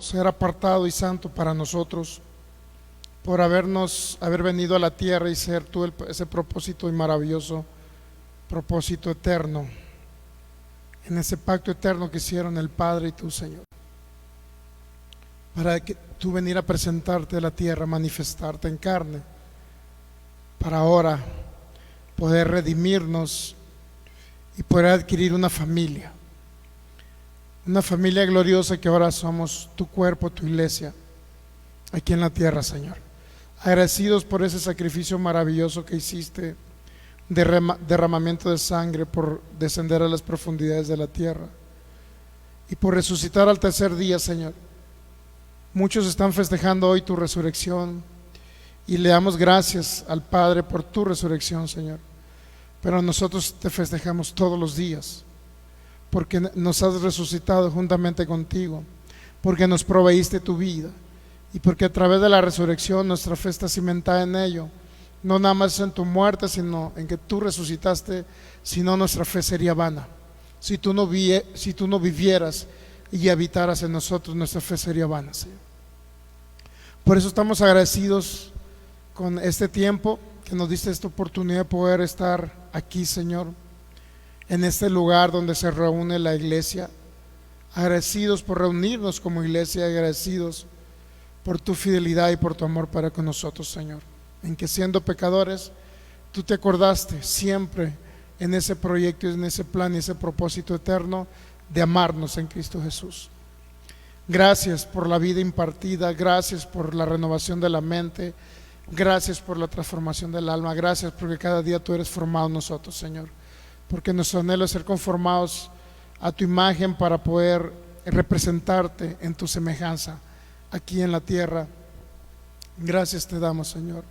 ser apartado y santo para nosotros, por haber venido a la tierra y ser tú ese propósito y maravilloso propósito eterno, en ese pacto eterno que hicieron el Padre y tú, Señor, para que tú venir a presentarte a la tierra, manifestarte en carne, para ahora poder redimirnos y poder adquirir una familia gloriosa, que ahora somos tu cuerpo, tu iglesia, aquí en la tierra, Señor. Agradecidos por ese sacrificio maravilloso que hiciste, derramamiento de sangre, por descender a las profundidades de la tierra y por resucitar al tercer día, Señor. Muchos están festejando hoy tu resurrección y le damos gracias al Padre por tu resurrección, Señor. Pero nosotros te festejamos todos los días, porque nos has resucitado juntamente contigo, porque nos proveíste tu vida y porque a través de la resurrección nuestra fe está cimentada en ello. No nada más en tu muerte, sino en que tú resucitaste. Si no, nuestra fe sería vana. Si tú no vivieras y habitaras en nosotros, nuestra fe sería vana, Señor. Por eso estamos agradecidos con este tiempo que nos diste, esta oportunidad de poder estar aquí, Señor, en este lugar donde se reúne la iglesia. Agradecidos por reunirnos como iglesia, agradecidos por tu fidelidad y por tu amor para con nosotros, Señor, en que siendo pecadores tú te acordaste siempre en ese proyecto, en ese plan y ese propósito eterno de amarnos en Cristo Jesús. Gracias por la vida impartida, gracias por la renovación de la mente, gracias por la transformación del alma, gracias porque cada día tú eres formado en nosotros, Señor, porque nuestro anhelo es ser conformados a tu imagen para poder representarte en tu semejanza aquí en la tierra. Gracias te damos, Señor,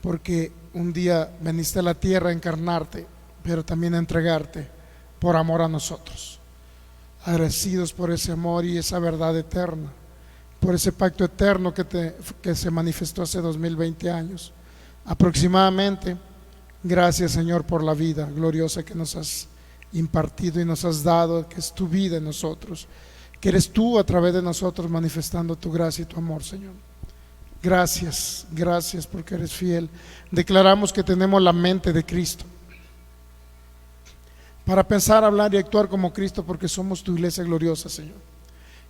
porque un día veniste a la tierra a encarnarte, pero también a entregarte por amor a nosotros. Agradecidos por ese amor y esa verdad eterna, por ese pacto eterno que se manifestó hace 2020 años aproximadamente. Gracias, Señor, por la vida gloriosa que nos has impartido y nos has dado, que es tu vida en nosotros, que eres tú a través de nosotros manifestando tu gracia y tu amor, Señor. Gracias, gracias porque eres fiel. Declaramos que tenemos la mente de Cristo para pensar, hablar y actuar como Cristo, porque somos tu iglesia gloriosa, Señor.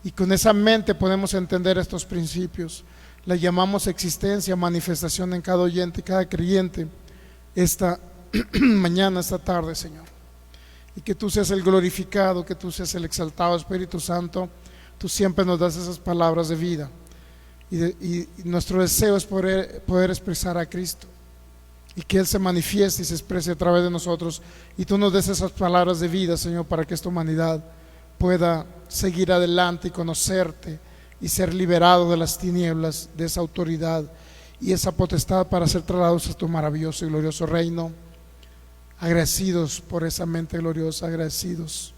Y con esa mente podemos entender estos principios. La llamamos existencia, manifestación en cada oyente y cada creyente esta mañana, esta tarde, Señor. Y que tú seas el glorificado, que tú seas el exaltado, Espíritu Santo. Tú siempre nos das esas palabras de vida. Y nuestro deseo es poder expresar a Cristo y que Él se manifieste y se exprese a través de nosotros, y tú nos des esas palabras de vida, Señor, para que esta humanidad pueda seguir adelante y conocerte y ser liberado de las tinieblas, de esa autoridad y esa potestad para ser trasladados a tu maravilloso y glorioso reino. Agradecidos por esa mente gloriosa, agradecidos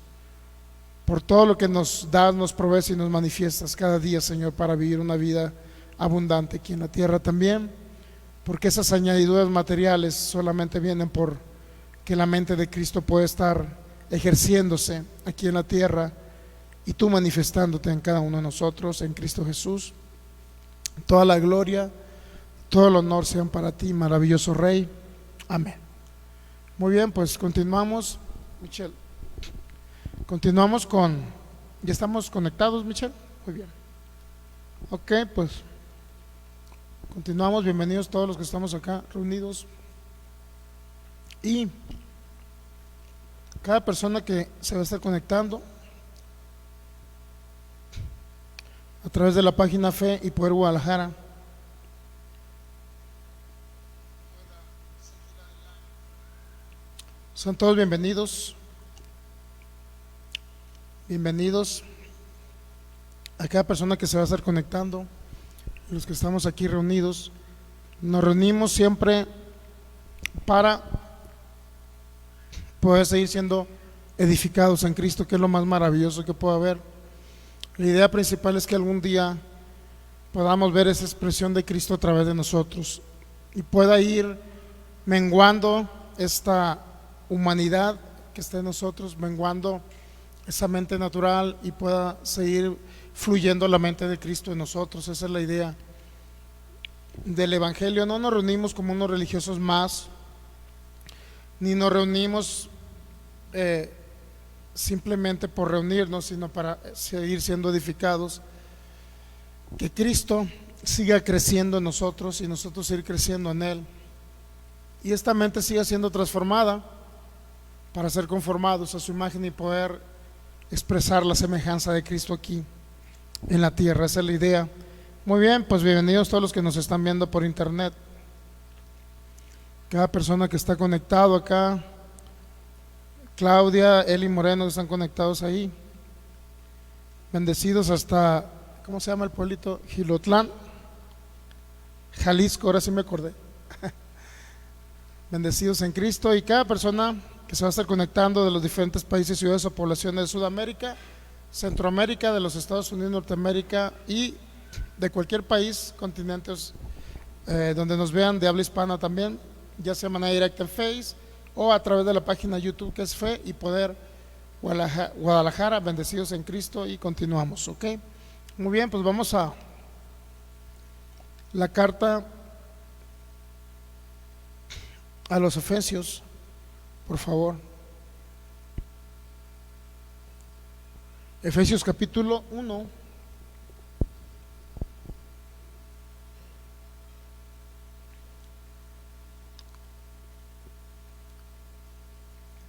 por todo lo que nos das, nos provees y nos manifiestas cada día, Señor, para vivir una vida abundante aquí en la tierra también, porque esas añadiduras materiales solamente vienen por que la mente de Cristo puede estar ejerciéndose aquí en la tierra y tú manifestándote en cada uno de nosotros en Cristo Jesús. Toda la gloria, todo el honor sean para ti, maravilloso Rey. Amén. Muy bien, pues continuamos, Michelle. Continuamos ¿ya estamos conectados, Michelle? Muy bien. Ok, pues continuamos. Bienvenidos todos los que estamos acá reunidos. Y cada persona que se va a estar conectando a través de la página Fe y Poder Guadalajara, son todos bienvenidos. Bienvenidos a cada persona que se va a estar conectando, los que estamos aquí reunidos. Nos reunimos siempre para poder seguir siendo edificados en Cristo, que es lo más maravilloso que puede haber. La idea principal es que algún día podamos ver esa expresión de Cristo a través de nosotros y pueda ir menguando esta humanidad que está en nosotros, menguando esa mente natural, y pueda seguir fluyendo la mente de Cristo en nosotros. Esa es la idea del Evangelio. No nos reunimos como unos religiosos más, ni nos reunimos simplemente por reunirnos, sino para seguir siendo edificados, que Cristo siga creciendo en nosotros y nosotros seguir creciendo en Él, y esta mente siga siendo transformada para ser conformados a su imagen y poder expresar la semejanza de Cristo aquí en la tierra. Esa es la idea. Muy bien, pues bienvenidos todos los que nos están viendo por internet, cada persona que está conectado acá, Claudia, Eli Moreno, que están conectados ahí, bendecidos hasta, ¿cómo se llama el pueblito? Gilotlán, Jalisco, ahora sí me acordé. Bendecidos en Cristo, y cada persona que se va a estar conectando de los diferentes países, ciudades o poblaciones de Sudamérica, Centroamérica, de los Estados Unidos, Norteamérica y de cualquier país, continentes donde nos vean de habla hispana también, ya sea de manera directa en Face o a través de la página YouTube, que es Fe y Poder Guadalajara. Bendecidos en Cristo, y continuamos, ¿ok? Muy bien, pues vamos a la carta a los Efesios, por favor. Efesios capítulo 1.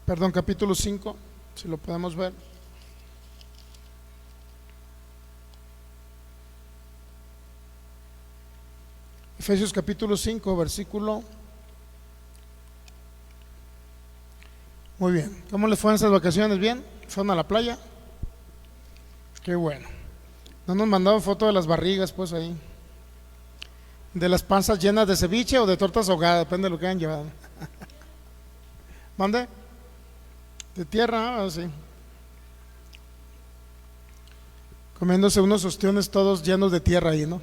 Perdón, capítulo 5, si lo podemos ver. Efesios capítulo 5, versículo. Muy bien. ¿Cómo les fueron esas vacaciones? ¿Bien? ¿Fueron a la playa? Qué bueno. ¿No nos mandaron foto de las barrigas, pues ahí? ¿De las panzas llenas de ceviche o de tortas ahogadas? Depende de lo que hayan llevado. ¿Mande? De tierra, sí. Comiéndose unos ostiones todos llenos de tierra ahí, ¿no?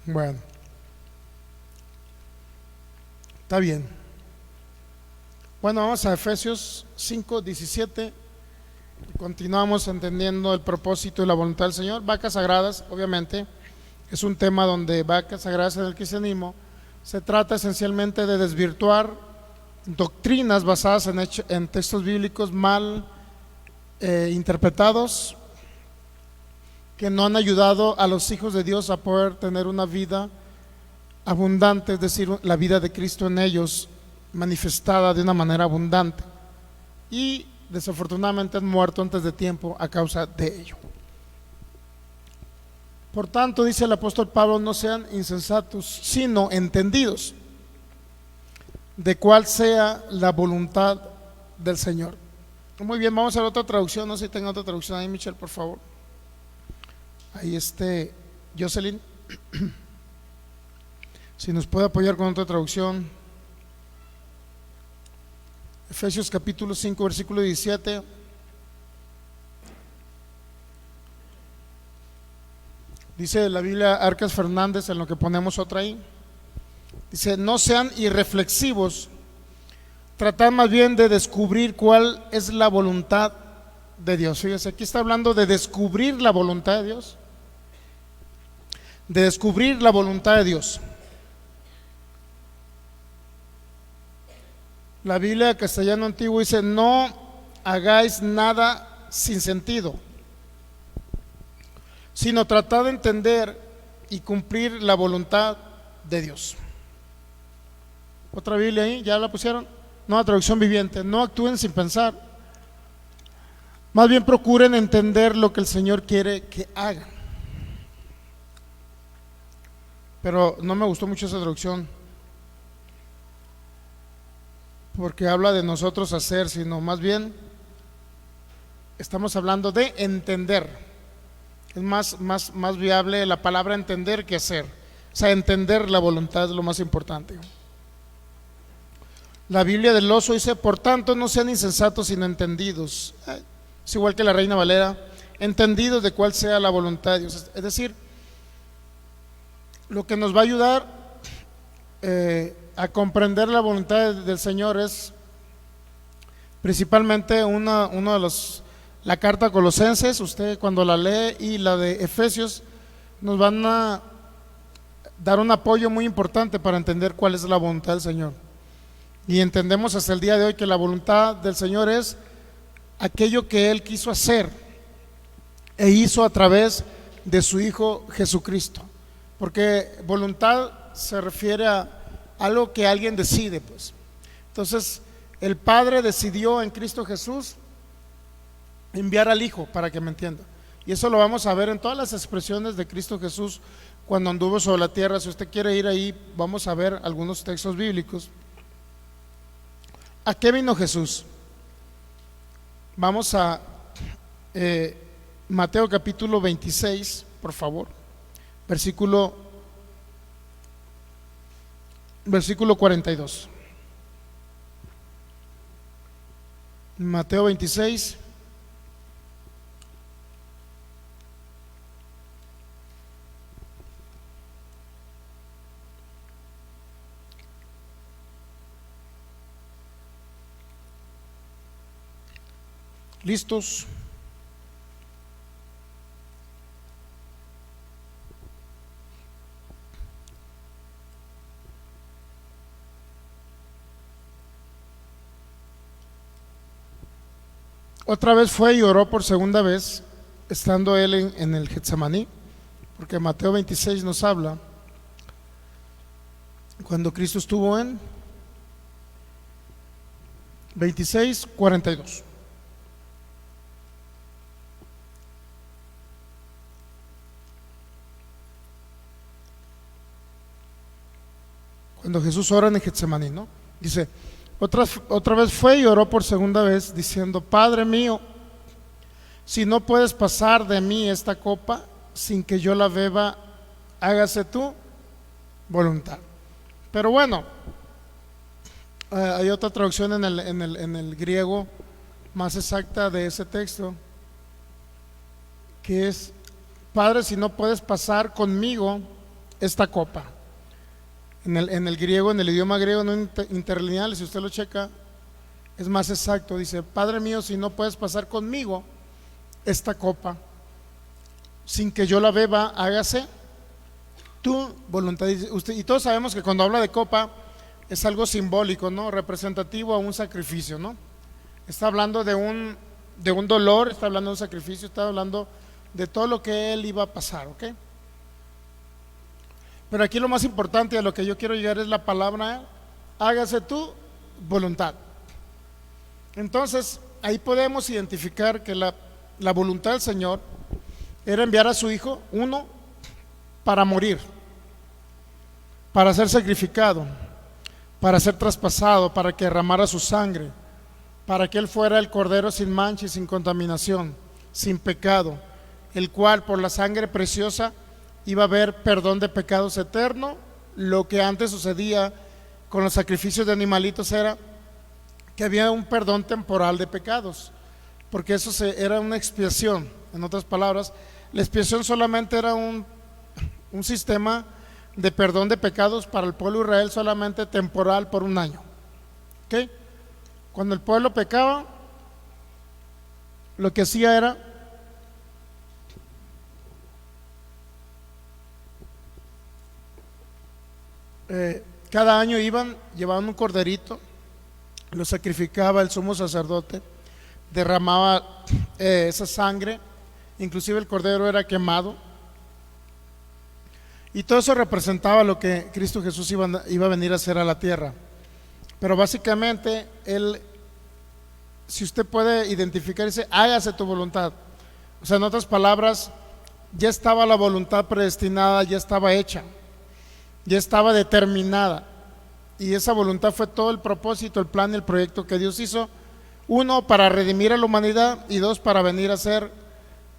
Bueno, está bien. Bueno, vamos a Efesios 5, 17. Continuamos entendiendo el propósito y la voluntad del Señor. Vacas sagradas, obviamente, es un tema donde vacas sagradas en el cristianismo se trata esencialmente de desvirtuar doctrinas basadas en textos bíblicos mal interpretados, que no han ayudado a los hijos de Dios a poder tener una vida abundante, es decir, la vida de Cristo en ellos manifestada de una manera abundante, y desafortunadamente han muerto antes de tiempo a causa de ello. Por tanto, dice el apóstol Pablo, no sean insensatos, sino entendidos de cuál sea la voluntad del Señor. Muy bien, vamos a ver otra traducción. No sé si tenga otra traducción ahí, Michelle, por favor. Ahí Jocelyn, si nos puede apoyar con otra traducción. Efesios capítulo 5, versículo 17. Dice la Biblia Arcas Fernández, en lo que ponemos otra ahí. Dice, no sean irreflexivos, tratad más bien de descubrir cuál es la voluntad de Dios. Fíjense, aquí está hablando de descubrir la voluntad de Dios. De descubrir la voluntad de Dios. La Biblia castellano antiguo dice, no hagáis nada sin sentido, sino tratad de entender y cumplir la voluntad de Dios. Otra Biblia ahí, ¿ya la pusieron? Nueva traducción viviente. No actúen sin pensar, más bien procuren entender lo que el Señor quiere que hagan. Pero no me gustó mucho esa traducción, porque habla de nosotros hacer, sino más bien estamos hablando de entender. Es más viable la palabra entender que hacer. O sea, entender la voluntad es lo más importante. La Biblia del Oso dice, por tanto no sean insensatos sino entendidos. Es igual que la Reina Valera, entendidos de cuál sea la voluntad de Dios. Es decir, lo que nos va a ayudar a comprender la voluntad del Señor es principalmente uno de los La carta a Colosenses, usted cuando la lee, y la de Efesios, nos van a dar un apoyo muy importante para entender cuál es la voluntad del Señor. Y entendemos hasta el día de hoy que la voluntad del Señor es aquello que Él quiso hacer e hizo a través de su Hijo Jesucristo. Porque voluntad se refiere a algo que alguien decide, pues. Entonces, el Padre decidió en Cristo Jesús enviar al Hijo, para que me entienda. Y eso lo vamos a ver en todas las expresiones de Cristo Jesús cuando anduvo sobre la tierra. Si usted quiere ir ahí, vamos a ver algunos textos bíblicos. ¿A qué vino Jesús? Vamos a Mateo capítulo 26, por favor, versículo 42. Mateo 26, ¿listos? Otra vez fue y oró por segunda vez, estando él en el Getsemaní, porque Mateo 26 nos habla cuando Cristo estuvo en 26, 42. Cuando Jesús ora en el Getsemaní, ¿no? Dice: otra vez fue y oró por segunda vez, diciendo: Padre mío, si no puedes pasar de mí esta copa sin que yo la beba, hágase tu voluntad. Pero bueno, hay otra traducción en el griego más exacta de ese texto, que es: Padre, si no puedes pasar conmigo esta copa. En el griego, en el idioma griego no interlineal, si usted lo checa, es más exacto. Dice: Padre mío, si no puedes pasar conmigo esta copa sin que yo la beba, hágase tu voluntad. Y todos sabemos que cuando habla de copa es algo simbólico, ¿no? Representativo a un sacrificio, ¿no? Está hablando de un dolor, está hablando de un sacrificio, está hablando de todo lo que él iba a pasar, ¿ok? Pero aquí lo más importante a lo que yo quiero llegar es la palabra: hágase tu voluntad. Entonces, ahí podemos identificar que la voluntad del Señor era enviar a su Hijo, uno, para morir, para ser sacrificado, para ser traspasado, para que derramara su sangre, para que Él fuera el Cordero sin mancha y sin contaminación, sin pecado, el cual por la sangre preciosa iba a haber perdón de pecados eterno. Lo que antes sucedía con los sacrificios de animalitos era que había un perdón temporal de pecados, porque eso era una expiación. En otras palabras, la expiación solamente era un sistema de perdón de pecados para el pueblo de Israel, solamente temporal, por un año. ¿Okay? Cuando el pueblo pecaba, lo que hacía era cada año llevaban un corderito, lo sacrificaba el sumo sacerdote, derramaba esa sangre, inclusive el cordero era quemado, y todo eso representaba lo que Cristo Jesús iba a venir a hacer a la tierra. Pero básicamente Él, si usted puede identificar, dice: hágase tu voluntad. O sea, en otras palabras, ya estaba la voluntad predestinada, ya estaba hecha, ya estaba determinada, y esa voluntad fue todo el propósito, el plan y el proyecto que Dios hizo: uno, para redimir a la humanidad, y dos, para venir a ser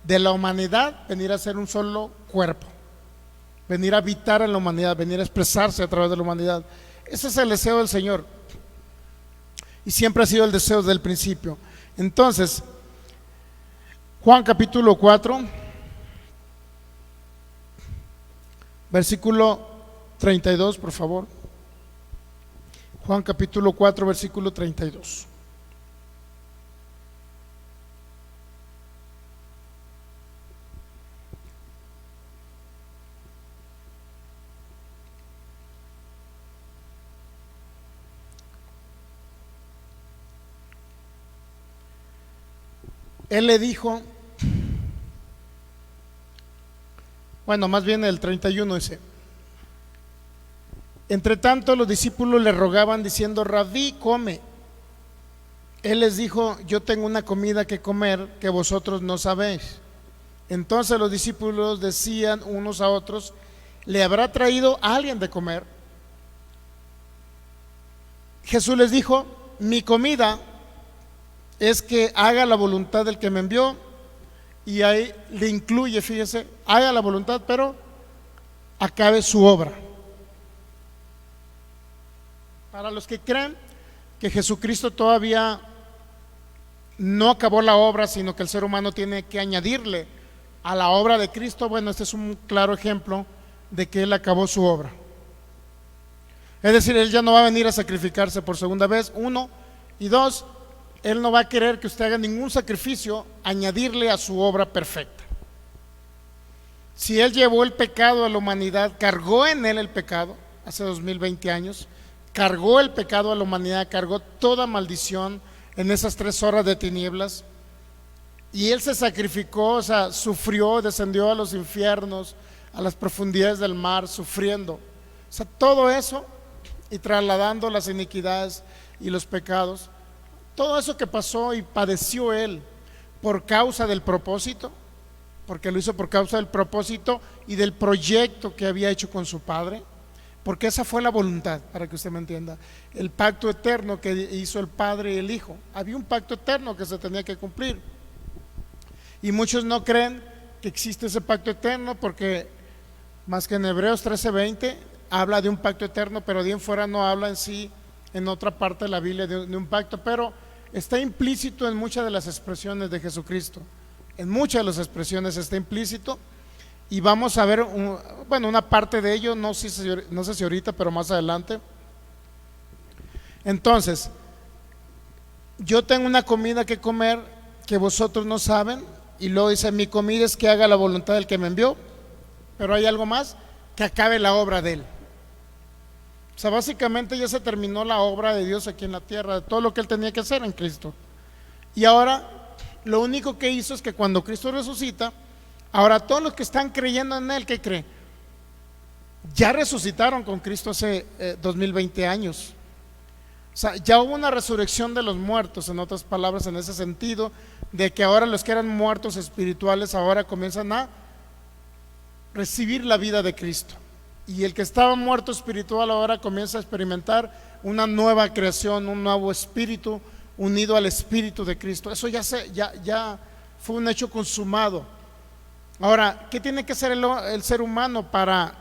de la humanidad, venir a ser un solo cuerpo, venir a habitar en la humanidad, venir a expresarse a través de la humanidad. Ese es el deseo del Señor, y siempre ha sido el deseo desde el principio. Entonces, Juan capítulo 4, versículo 32, por favor. Juan capítulo 4, versículo 32. Él le dijo, bueno, más bien el 31 dice: entre tanto los discípulos le rogaban diciendo: Rabí, come. Él les dijo: yo tengo una comida que comer que vosotros no sabéis. Entonces los discípulos decían unos a otros: ¿le habrá traído alguien de comer? Jesús les dijo: mi comida es que haga la voluntad del que me envió. Y ahí le incluye, fíjese, haga la voluntad, pero acabe su obra. Para los que creen que Jesucristo todavía no acabó la obra, sino que el ser humano tiene que añadirle a la obra de Cristo, bueno, este es un claro ejemplo de que Él acabó su obra. Es decir, Él ya no va a venir a sacrificarse por segunda vez, uno, y dos, Él no va a querer que usted haga ningún sacrificio, añadirle a su obra perfecta. Si Él llevó el pecado a la humanidad, cargó en Él el pecado, hace 2020 años, cargó el pecado a la humanidad, cargó toda maldición en esas 3 horas de tinieblas, y Él se sacrificó, o sea, sufrió, descendió a los infiernos, a las profundidades del mar, sufriendo, o sea, todo eso, y trasladando las iniquidades y los pecados. Todo eso que pasó y padeció Él por causa del propósito, porque lo hizo por causa del propósito y del proyecto que había hecho con su Padre, porque esa fue la voluntad, para que usted me entienda, el pacto eterno que hizo el Padre y el Hijo. Había un pacto eterno que se tenía que cumplir, y muchos no creen que existe ese pacto eterno, porque más que en Hebreos 13:20 habla de un pacto eterno, pero de ahí en fuera no habla en sí, en otra parte de la Biblia, de un pacto, pero está implícito en muchas de las expresiones de Jesucristo. En muchas de las expresiones está implícito, y vamos a ver una parte de ello, no sé si ahorita, pero más adelante. Entonces, yo tengo una comida que comer que vosotros no saben, y luego dice: mi comida es que haga la voluntad del que me envió, pero hay algo más, que acabe la obra de Él. O sea, básicamente ya se terminó la obra de Dios aquí en la tierra, de todo lo que Él tenía que hacer en Cristo. Y ahora lo único que hizo es que cuando Cristo resucita, ahora todos los que están creyendo en Él, ¿qué creen? Ya resucitaron con Cristo hace 2020 años. O sea, ya hubo una resurrección de los muertos, en otras palabras, en ese sentido, de que ahora los que eran muertos espirituales ahora comienzan a recibir la vida de Cristo. Y el que estaba muerto espiritual ahora comienza a experimentar una nueva creación, un nuevo espíritu unido al espíritu de Cristo. Eso ya fue un hecho consumado. Ahora, ¿qué tiene que hacer el ser humano para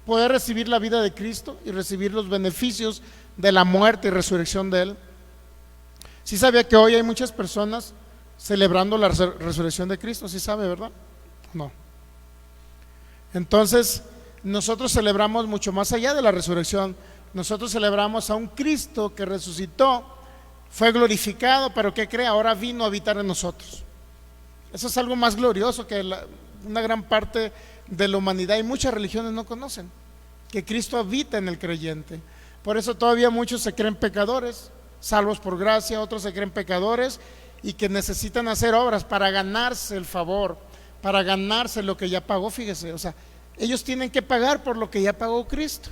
poder recibir la vida de Cristo y recibir los beneficios de la muerte y resurrección de Él? ¿Sí sabía que hoy hay muchas personas celebrando la resurrección de Cristo? ¿Sí sabe, verdad? No. Entonces, nosotros celebramos mucho más allá de la resurrección. Nosotros celebramos a un Cristo que resucitó, fue glorificado, pero ¿qué cree? Ahora vino a habitar en nosotros. Eso es algo más glorioso que una gran parte de la humanidad y muchas religiones no conocen, que Cristo habita en el creyente. Por eso todavía muchos se creen pecadores, salvos por gracia, otros se creen pecadores y que necesitan hacer obras para ganarse el favor, para ganarse lo que ya pagó. Fíjese, o sea, ellos tienen que pagar por lo que ya pagó Cristo.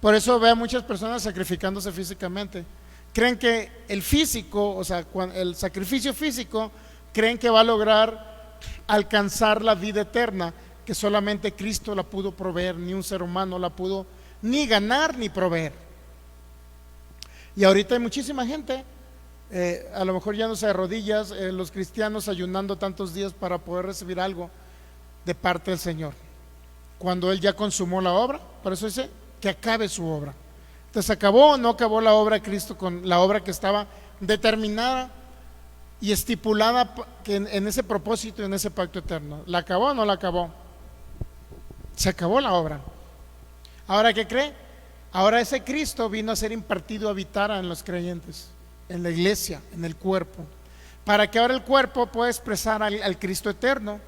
Por eso ve a muchas personas sacrificándose físicamente. Creen que el físico, o sea, el sacrificio físico, creen que va a lograr alcanzar la vida eterna, que solamente Cristo la pudo proveer, ni un ser humano la pudo ni ganar ni proveer. Y ahorita hay muchísima gente, a lo mejor yándose de rodillas, los cristianos ayunando tantos días para poder recibir algo de parte del Señor, cuando Él ya consumó la obra. Por eso dice que acabe su obra. Entonces, ¿acabó o no acabó la obra de Cristo con la obra que estaba determinada y estipulada en ese propósito y en ese pacto eterno? ¿La acabó o no la acabó? Se acabó la obra. Ahora, ¿qué cree? Ahora ese Cristo vino a ser impartido, habitara en los creyentes, en la iglesia, en el cuerpo, para que ahora el cuerpo pueda expresar al Cristo eterno.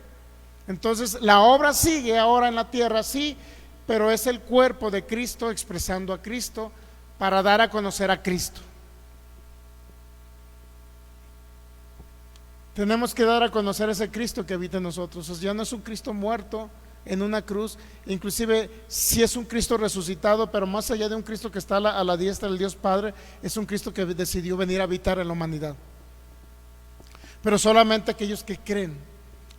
Entonces la obra sigue ahora en la tierra, sí, pero es el cuerpo de Cristo expresando a Cristo para dar a conocer a Cristo. tenemos que dar a conocer ese Cristo que habita en nosotros. O sea, ya no es un Cristo muerto en una cruz, inclusive sí es un Cristo resucitado, pero más allá de un Cristo que está a la diestra del Dios Padre, es un Cristo que decidió venir a habitar en la humanidad. Pero solamente aquellos que creen,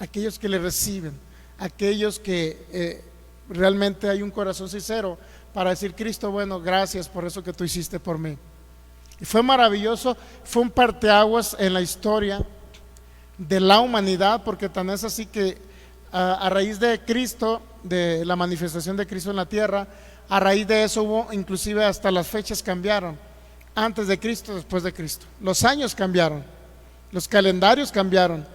aquellos que le reciben, aquellos que realmente hay un corazón sincero para decir: Cristo, bueno, gracias por eso que tú hiciste por mí. Y fue maravilloso, fue un parteaguas en la historia de la humanidad, porque tan es así que a raíz de Cristo, de la manifestación de Cristo en la tierra, a raíz de eso hubo, inclusive hasta las fechas cambiaron, antes de Cristo, después de Cristo, los años cambiaron, los calendarios cambiaron.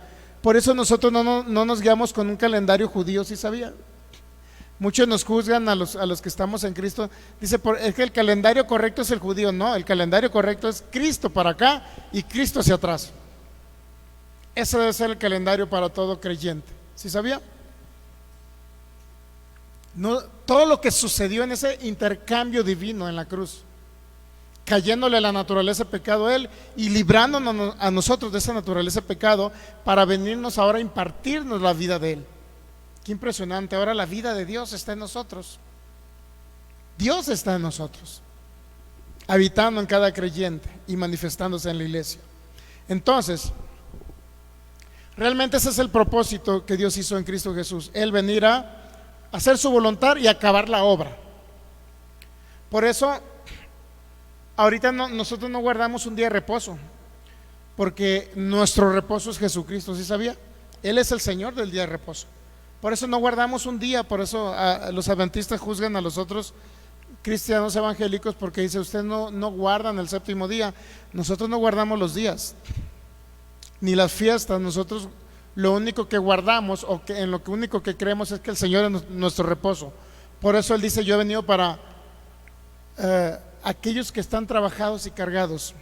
Por eso nosotros no nos guiamos con un calendario judío, ¿sí sabía? Muchos nos juzgan a los que estamos en Cristo. Dice, es que el calendario correcto es el judío. No, el calendario correcto es Cristo para acá y Cristo hacia atrás. Ese debe ser el calendario para todo creyente. ¿Sí sabía? No, todo lo que sucedió en ese intercambio divino en la cruz, cayéndole a la naturaleza de pecado a Él y librándonos a nosotros de esa naturaleza de pecado para venirnos ahora a impartirnos la vida de Él. Qué impresionante. Ahora la vida de Dios está en nosotros. Dios está en nosotros, habitando en cada creyente y manifestándose en la iglesia. Entonces, realmente ese es el propósito que Dios hizo en Cristo Jesús: Él venir a hacer su voluntad y acabar la obra. Por eso ahorita nosotros no guardamos un día de reposo, porque nuestro reposo es Jesucristo. ¿Sí sabía? Él es el Señor del día de reposo. Por eso no guardamos un día. Por eso los adventistas juzgan a los otros cristianos evangélicos, porque dice: ustedes no guardan el séptimo día. Nosotros no guardamos los días ni las fiestas. Nosotros lo único que guardamos, o que en lo único que creemos, es que el Señor es nuestro reposo. Por eso Él dice: yo he venido para aquellos que están trabajados y cargados,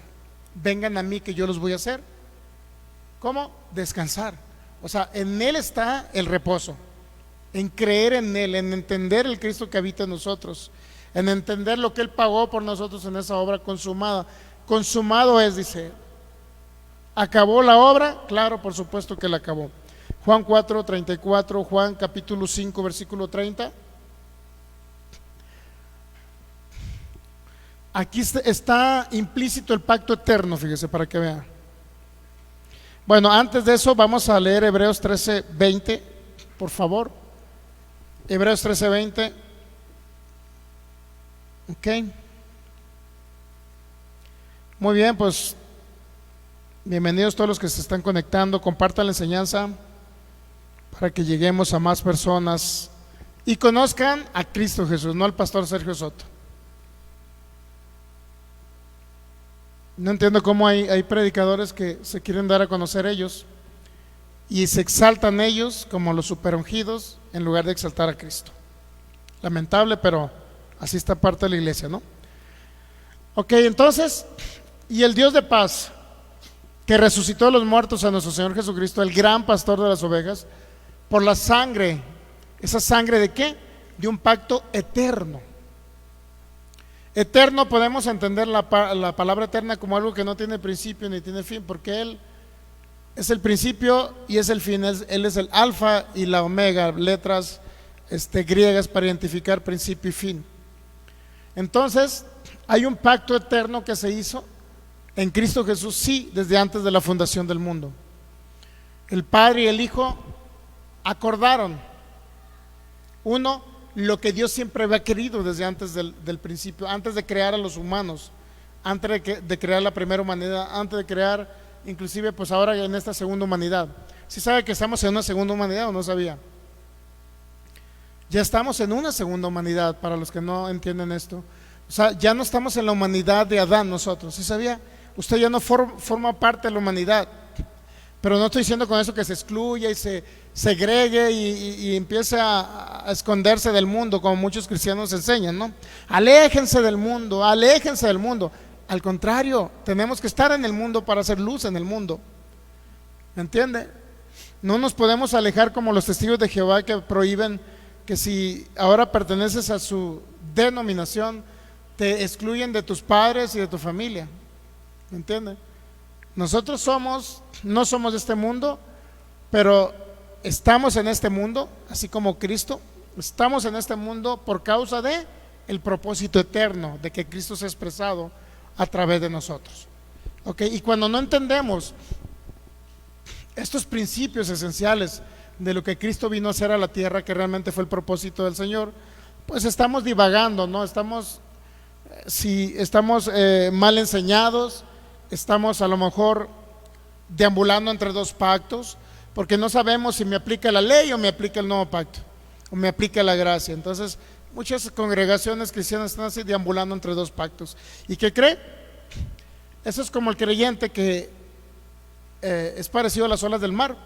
vengan a mí que yo los voy a hacer. ¿Cómo? Descansar. O sea, en Él está el reposo, en creer en Él, en entender el Cristo que habita en nosotros, en entender lo que Él pagó por nosotros en esa obra consumada. Consumado es, dice. ¿Acabó la obra? Claro, por supuesto que la acabó. Juan 4:34, Juan capítulo 5, versículo 30. Aquí está implícito el pacto eterno, fíjese, para que vea. Bueno, antes de eso vamos a leer Hebreos 13:20, por favor. Hebreos 13:20. Ok. Muy bien, pues bienvenidos todos los que se están conectando. Compartan la enseñanza para que lleguemos a más personas y conozcan a Cristo Jesús, no al pastor Sergio Soto. No entiendo cómo hay predicadores que se quieren dar a conocer ellos y se exaltan ellos como los superungidos en lugar de exaltar a Cristo. Lamentable, pero así está parte de la iglesia, ¿no? Ok, entonces, y el Dios de paz, que resucitó a los muertos a nuestro Señor Jesucristo, el gran pastor de las ovejas, por la sangre. ¿Esa sangre de qué? De un pacto eterno. Eterno, podemos entender la palabra eterna como algo que no tiene principio ni tiene fin, porque Él es el principio y es el fin. Él es el alfa y la omega, letras griegas para identificar principio y fin. Entonces, hay un pacto eterno que se hizo en Cristo Jesús, sí, desde antes de la fundación del mundo. El Padre y el Hijo acordaron, uno, lo que Dios siempre había querido desde antes del principio, antes de crear a los humanos, antes de crear la primera humanidad, antes de crear inclusive pues ahora en esta segunda humanidad. ¿Sí sabe que estamos en una segunda humanidad o no sabía? Ya estamos en una segunda humanidad, para los que no entienden esto. O sea, ya no estamos en la humanidad de Adán nosotros. ¿Sí sabía? Usted ya no forma parte de la humanidad. Pero no estoy diciendo con eso que se excluya y se segregue y empiece a esconderse del mundo, como muchos cristianos enseñan, ¿no? Aléjense del mundo, aléjense del mundo. Al contrario, tenemos que estar en el mundo para hacer luz en el mundo. ¿Me entiende? No nos podemos alejar como los testigos de Jehová, que prohíben que si ahora perteneces a su denominación, te excluyen de tus padres y de tu familia. ¿Me entiende? Nosotros no somos de este mundo, pero estamos en este mundo, así como Cristo. Estamos en este mundo por causa de el propósito eterno de que Cristo se ha expresado a través de nosotros. Y cuando no entendemos estos principios esenciales de lo que Cristo vino a hacer a la tierra, que realmente fue el propósito del Señor, pues estamos divagando, ¿no? Estamos mal enseñados, estamos a lo mejor deambulando entre dos pactos, porque no sabemos si me aplica la ley o me aplica el nuevo pacto, o me aplica la gracia. Entonces, muchas congregaciones cristianas están así deambulando entre dos pactos. ¿Y qué cree? Eso es como el creyente que es parecido a las olas del mar,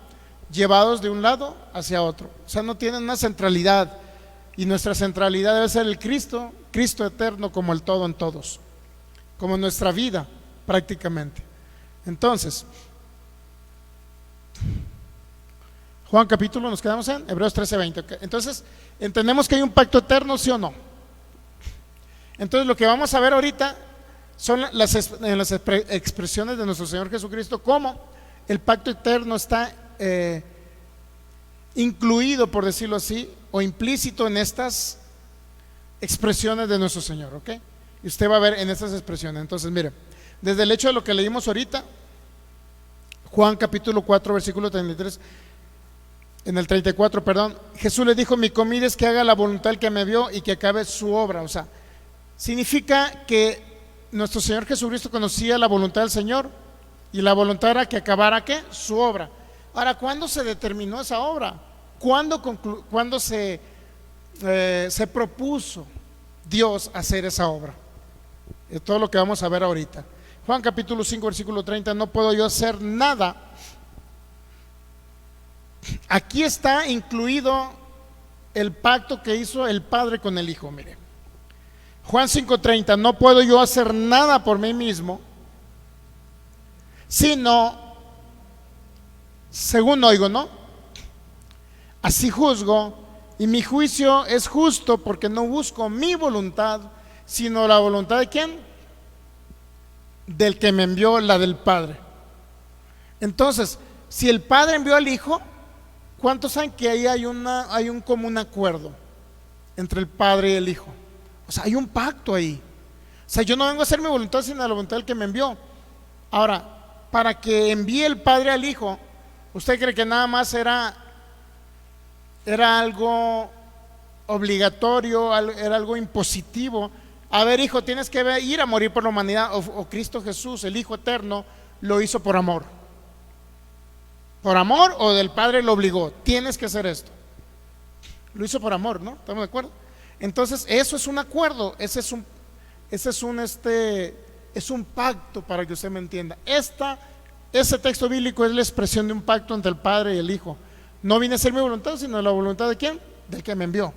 llevados de un lado hacia otro. O sea, no tienen una centralidad, y nuestra centralidad debe ser el Cristo eterno, como el todo en todos, como nuestra vida prácticamente. Entonces, Juan capítulo, nos quedamos en Hebreos 13:20. Entonces, ¿entendemos que hay un pacto eterno, sí o no? Entonces, lo que vamos a ver ahorita son las expresiones de nuestro Señor Jesucristo, cómo el pacto eterno está incluido, por decirlo así, o implícito en estas expresiones de nuestro Señor, ¿ok? Y usted va a ver en estas expresiones. Entonces, mire, desde el hecho de lo que leímos ahorita, Juan capítulo 4, versículo 33, en el 34, perdón, Jesús le dijo: mi comida es que haga la voluntad del que me vio y que acabe su obra. O sea, significa que nuestro Señor Jesucristo conocía la voluntad del Señor, y la voluntad era que acabara, ¿qué? Su obra. Ahora, ¿cuándo se determinó esa obra? ¿Cuándo se propuso Dios hacer esa obra? Es todo lo que vamos a ver ahorita. Juan capítulo 5, versículo 30, no puedo yo hacer nada. Aquí está incluido el pacto que hizo el Padre con el Hijo. Mire, Juan 5:30, no puedo yo hacer nada por mí mismo, sino según oigo, ¿no? Así juzgo, y mi juicio es justo, porque no busco mi voluntad, sino la voluntad de ¿quién? Del que me envió, la del Padre. Entonces, si el Padre envió al Hijo, ¿cuántos saben que ahí hay un común acuerdo entre el Padre y el Hijo? O sea, hay un pacto ahí. O sea, yo no vengo a hacer mi voluntad, sino la voluntad del que me envió. Ahora, para que envíe el Padre al Hijo, ¿usted cree que nada más era algo obligatorio, era algo impositivo? A ver, hijo, tienes que ir a morir por la humanidad. O Cristo Jesús, el Hijo eterno, lo hizo por amor. ¿Por amor o del Padre lo obligó? Tienes que hacer esto. Lo hizo por amor, ¿no? ¿Estamos de acuerdo? Entonces, eso es un acuerdo. Ese es un pacto, para que usted me entienda. Ese texto bíblico es la expresión de un pacto entre el Padre y el Hijo. No viene a ser mi voluntad, sino la voluntad de ¿quién? Del que me envió.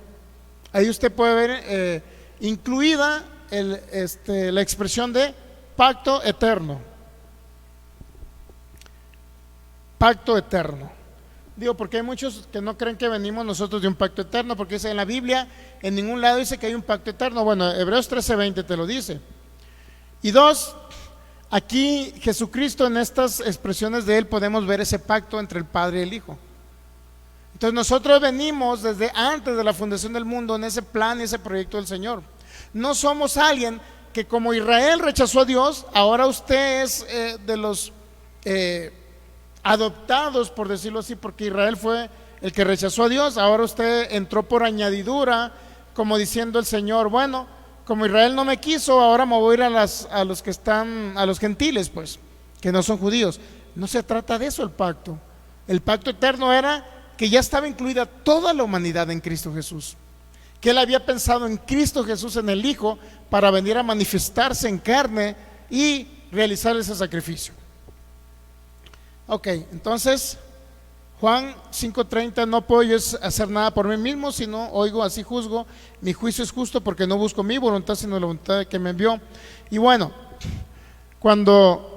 Ahí usted puede ver incluida la expresión de pacto eterno. Pacto eterno. Digo, porque hay muchos que no creen que venimos nosotros de un pacto eterno, porque dice en la Biblia, en ningún lado dice que hay un pacto eterno. Bueno, Hebreos 13:20 te lo dice. Y dos, aquí Jesucristo, en estas expresiones de Él, podemos ver ese pacto entre el Padre y el Hijo. Entonces nosotros venimos desde antes de la fundación del mundo en ese plan y ese proyecto del Señor. No somos alguien que, como Israel rechazó a Dios, ahora usted es de los adoptados, por decirlo así, porque Israel fue el que rechazó a Dios. Ahora usted entró por añadidura, como diciendo el Señor: bueno, como Israel no me quiso, ahora me voy a ir a los gentiles, pues, que no son judíos. No se trata de eso el pacto. El pacto eterno era que ya estaba incluida toda la humanidad en Cristo Jesús, que Él había pensado en Cristo Jesús, en el Hijo, para venir a manifestarse en carne y realizar ese sacrificio. Ok, entonces Juan 5:30, no puedo yo hacer nada por mí mismo, sino oigo, así juzgo, mi juicio es justo, porque no busco mi voluntad, sino la voluntad de que me envió. Y bueno, cuando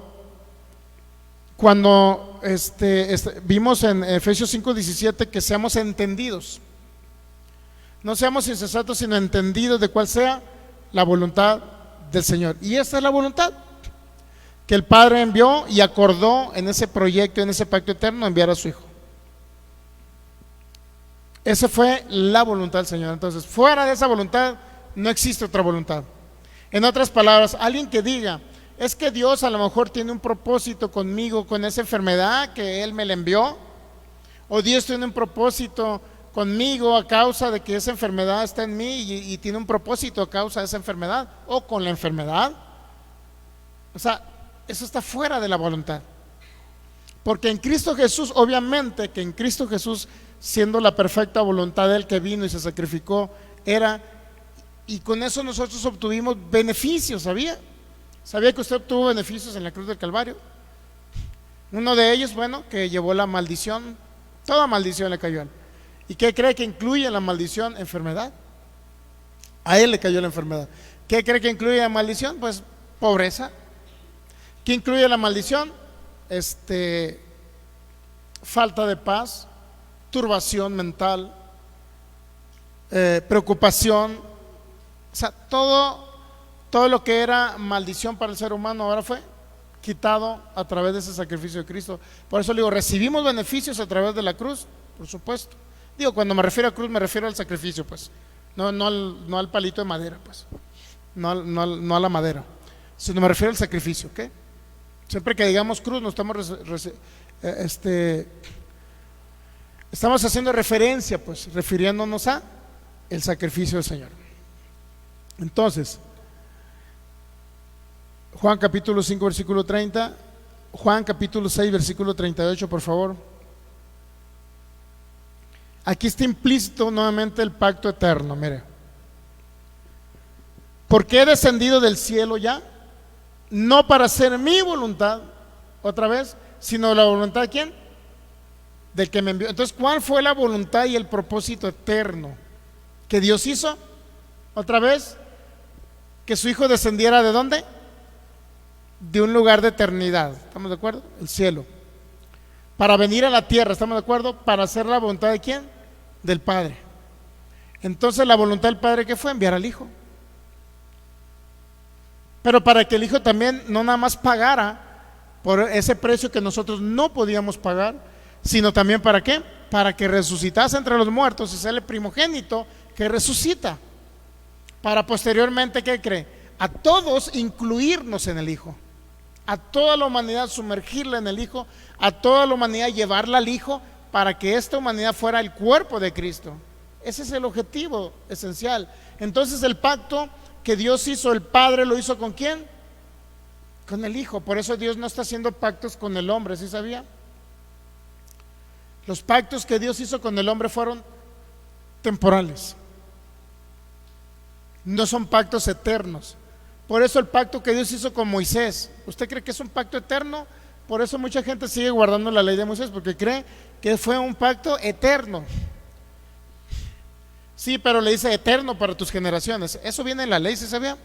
vimos en Efesios 5:17 que seamos entendidos, no seamos insensatos, sino entendidos de cuál sea la voluntad del Señor. Y esta es la voluntad, que el Padre envió y acordó en ese proyecto, en ese pacto eterno, enviar a su Hijo. Esa fue la voluntad del Señor. Entonces, fuera de esa voluntad no existe otra voluntad. En otras palabras, alguien que diga, es que Dios a lo mejor tiene un propósito conmigo, con esa enfermedad que Él me la envió, o Dios tiene un propósito conmigo a causa de que esa enfermedad está en mí y tiene un propósito a causa de esa enfermedad, o con la enfermedad. O sea, eso está fuera de la voluntad. Porque en Cristo Jesús, obviamente que en Cristo Jesús, siendo la perfecta voluntad del que vino y se sacrificó, era, y con eso nosotros obtuvimos beneficios. ¿Sabía que usted obtuvo beneficios en la cruz del Calvario? Uno de ellos, bueno, que llevó la maldición, toda maldición le cayó a él. ¿Y qué cree que incluye la maldición? Enfermedad. A él le cayó la enfermedad. ¿Qué cree que incluye la maldición? Pues pobreza. ¿Qué incluye la maldición? Falta de paz, turbación mental, preocupación. O sea, todo lo que era maldición para el ser humano ahora fue quitado a través de ese sacrificio de Cristo. Por eso le digo, recibimos beneficios a través de la cruz, por supuesto. Digo, cuando me refiero a cruz me refiero al sacrificio, pues, no al palito de madera, pues, no a la madera, sino me refiero al sacrificio, ¿ok? Siempre que digamos cruz nos estamos haciendo referencia, pues, refiriéndonos a el sacrificio del Señor. Entonces, Juan capítulo 5 versículo 30, Juan capítulo 6 versículo 38, por favor. Aquí está implícito nuevamente el pacto eterno, mire. Porque he descendido del cielo ya, no para hacer mi voluntad, otra vez, sino la voluntad de ¿quién? Del que me envió. Entonces, ¿cuál fue la voluntad y el propósito eterno que Dios hizo? Otra vez, que su Hijo descendiera ¿de dónde? De un lugar de eternidad, ¿estamos de acuerdo? El cielo. Para venir a la tierra, ¿estamos de acuerdo? Para hacer la voluntad de ¿quién? Del Padre. Entonces, la voluntad del Padre, ¿qué fue? Enviar al Hijo. Pero para que el Hijo también no nada más pagara por ese precio que nosotros no podíamos pagar, sino también ¿para qué? Para que resucitase entre los muertos y sea el primogénito que resucita, para posteriormente, ¿qué cree? A todos incluirnos en el Hijo, a toda la humanidad sumergirla en el Hijo, a toda la humanidad llevarla al Hijo, para que esta humanidad fuera el cuerpo de Cristo. Ese es el objetivo esencial. Entonces, el pacto que Dios hizo, el Padre lo hizo ¿con quién? Con el Hijo. Por eso Dios no está haciendo pactos con el hombre, ¿sí sabía? Los pactos que Dios hizo con el hombre fueron temporales, no son pactos eternos. Por eso el pacto que Dios hizo con Moisés, ¿usted cree que es un pacto eterno? Por eso mucha gente sigue guardando la ley de Moisés, porque cree que fue un pacto eterno. Sí, pero le dice eterno para tus generaciones. Eso viene en la ley, ¿sí sabía?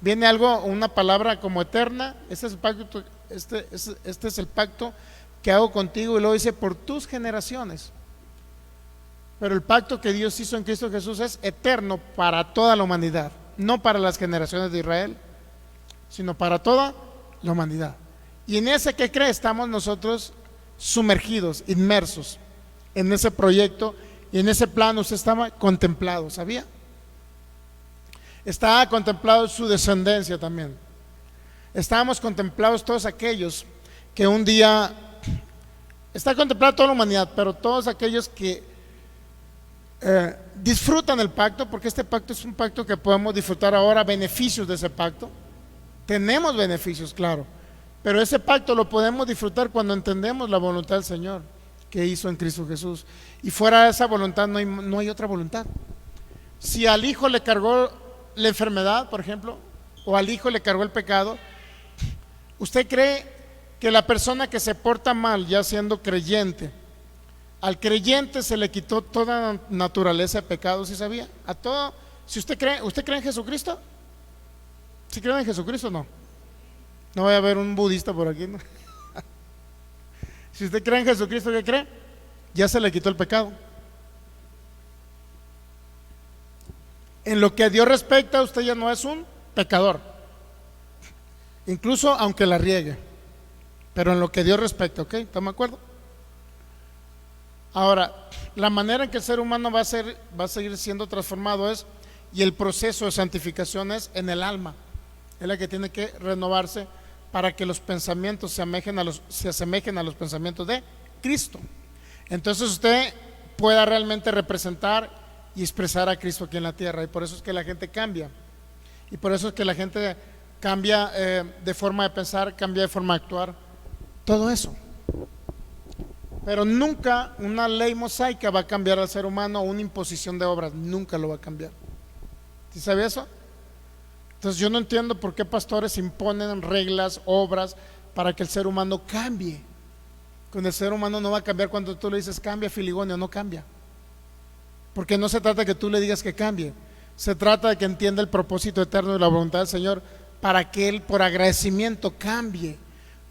Viene algo, una palabra como eterna. Este es el pacto, este es el pacto que hago contigo, y luego dice por tus generaciones. Pero el pacto que Dios hizo en Cristo Jesús es eterno para toda la humanidad, no para las generaciones de Israel, sino para toda la humanidad. Y en ese, ¿qué cree? Estamos nosotros sumergidos, inmersos en ese proyecto, y en ese plano usted estaba contemplado, ¿sabía? Estaba contemplado su descendencia también. Estábamos contemplados todos aquellos que un día, está contemplada toda la humanidad, pero todos aquellos que disfrutan el pacto, porque este pacto es un pacto que podemos disfrutar ahora, beneficios de ese pacto. Tenemos beneficios, claro, pero ese pacto lo podemos disfrutar cuando entendemos la voluntad del Señor que hizo en Cristo Jesús. Y fuera de esa voluntad no hay otra voluntad. Si al Hijo le cargó la enfermedad, por ejemplo, o al Hijo le cargó el pecado, ¿usted cree que la persona que se porta mal, ya siendo creyente, al creyente se le quitó toda naturaleza de pecado? ¿Sí sabía? A todo. Si ¿usted cree en Jesucristo? ¿Sí creen en Jesucristo o no? No voy a ver un budista por aquí, ¿no? Si usted cree en Jesucristo, ¿qué cree? Ya se le quitó el pecado. En lo que a Dios respecta, usted ya no es un pecador. incluso aunque la riegue, pero en lo que Dios respecta, ¿ok? ¿Estamos de acuerdo? Ahora, la manera en que el ser humano va a seguir siendo transformado y el proceso de santificación es en el alma, es la que tiene que renovarse para que los pensamientos se asemejen a los pensamientos de Cristo. Entonces usted pueda realmente representar y expresar a Cristo aquí en la tierra, y por eso es que la gente cambia, y por eso es que la gente cambia de forma de pensar, cambia de forma de actuar, todo eso. Pero nunca una ley mosaica va a cambiar al ser humano, o una imposición de obras, nunca lo va a cambiar. ¿Sí sabe eso? Entonces yo no entiendo por qué pastores imponen reglas, obras, para que el ser humano cambie. Con el ser humano no va a cambiar. Cuando tú le dices cambia, Filigonio, no cambia. Porque no se trata de que tú le digas que cambie, se trata de que entienda el propósito eterno y la voluntad del Señor, para que Él por agradecimiento cambie.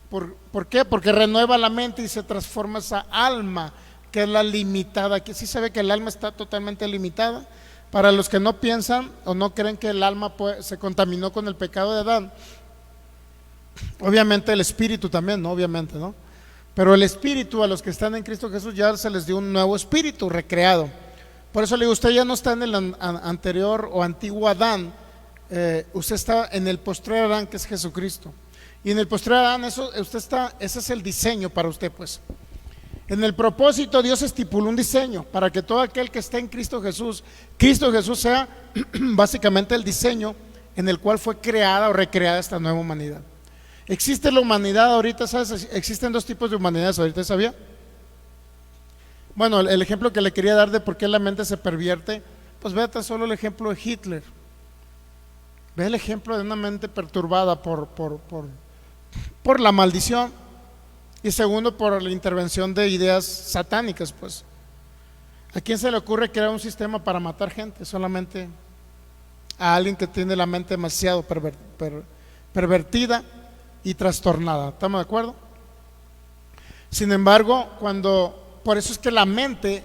¿Por qué? Porque renueva la mente y se transforma esa alma que es la limitada. Que sí se ve que el alma está totalmente limitada. Para los que no piensan o no creen que el alma se contaminó con el pecado de Adán, obviamente el espíritu también, ¿no? Obviamente, ¿no? Pero el espíritu, a los que están en Cristo Jesús, ya se les dio un nuevo espíritu recreado. Por eso le digo, usted ya no está en el anterior o antiguo Adán, usted está en el postrer Adán, que es Jesucristo. Y en el postrer Adán, ese es el diseño para usted, pues. En el propósito Dios estipuló un diseño para que todo aquel que esté en Cristo Jesús sea básicamente el diseño en el cual fue creada o recreada esta nueva humanidad. Existe la humanidad ahorita, ¿sabes? Existen dos tipos de humanidades ahorita, ¿sabía? Bueno, el ejemplo que le quería dar de por qué la mente se pervierte, pues vea tan solo el ejemplo de Hitler. Ve el ejemplo de una mente perturbada por la maldición, y segundo, por la intervención de ideas satánicas. Pues ¿a quién se le ocurre crear un sistema para matar gente? Solamente a alguien que tiene la mente demasiado pervertida y trastornada. ¿Estamos de acuerdo? Sin embargo, por eso es que la mente,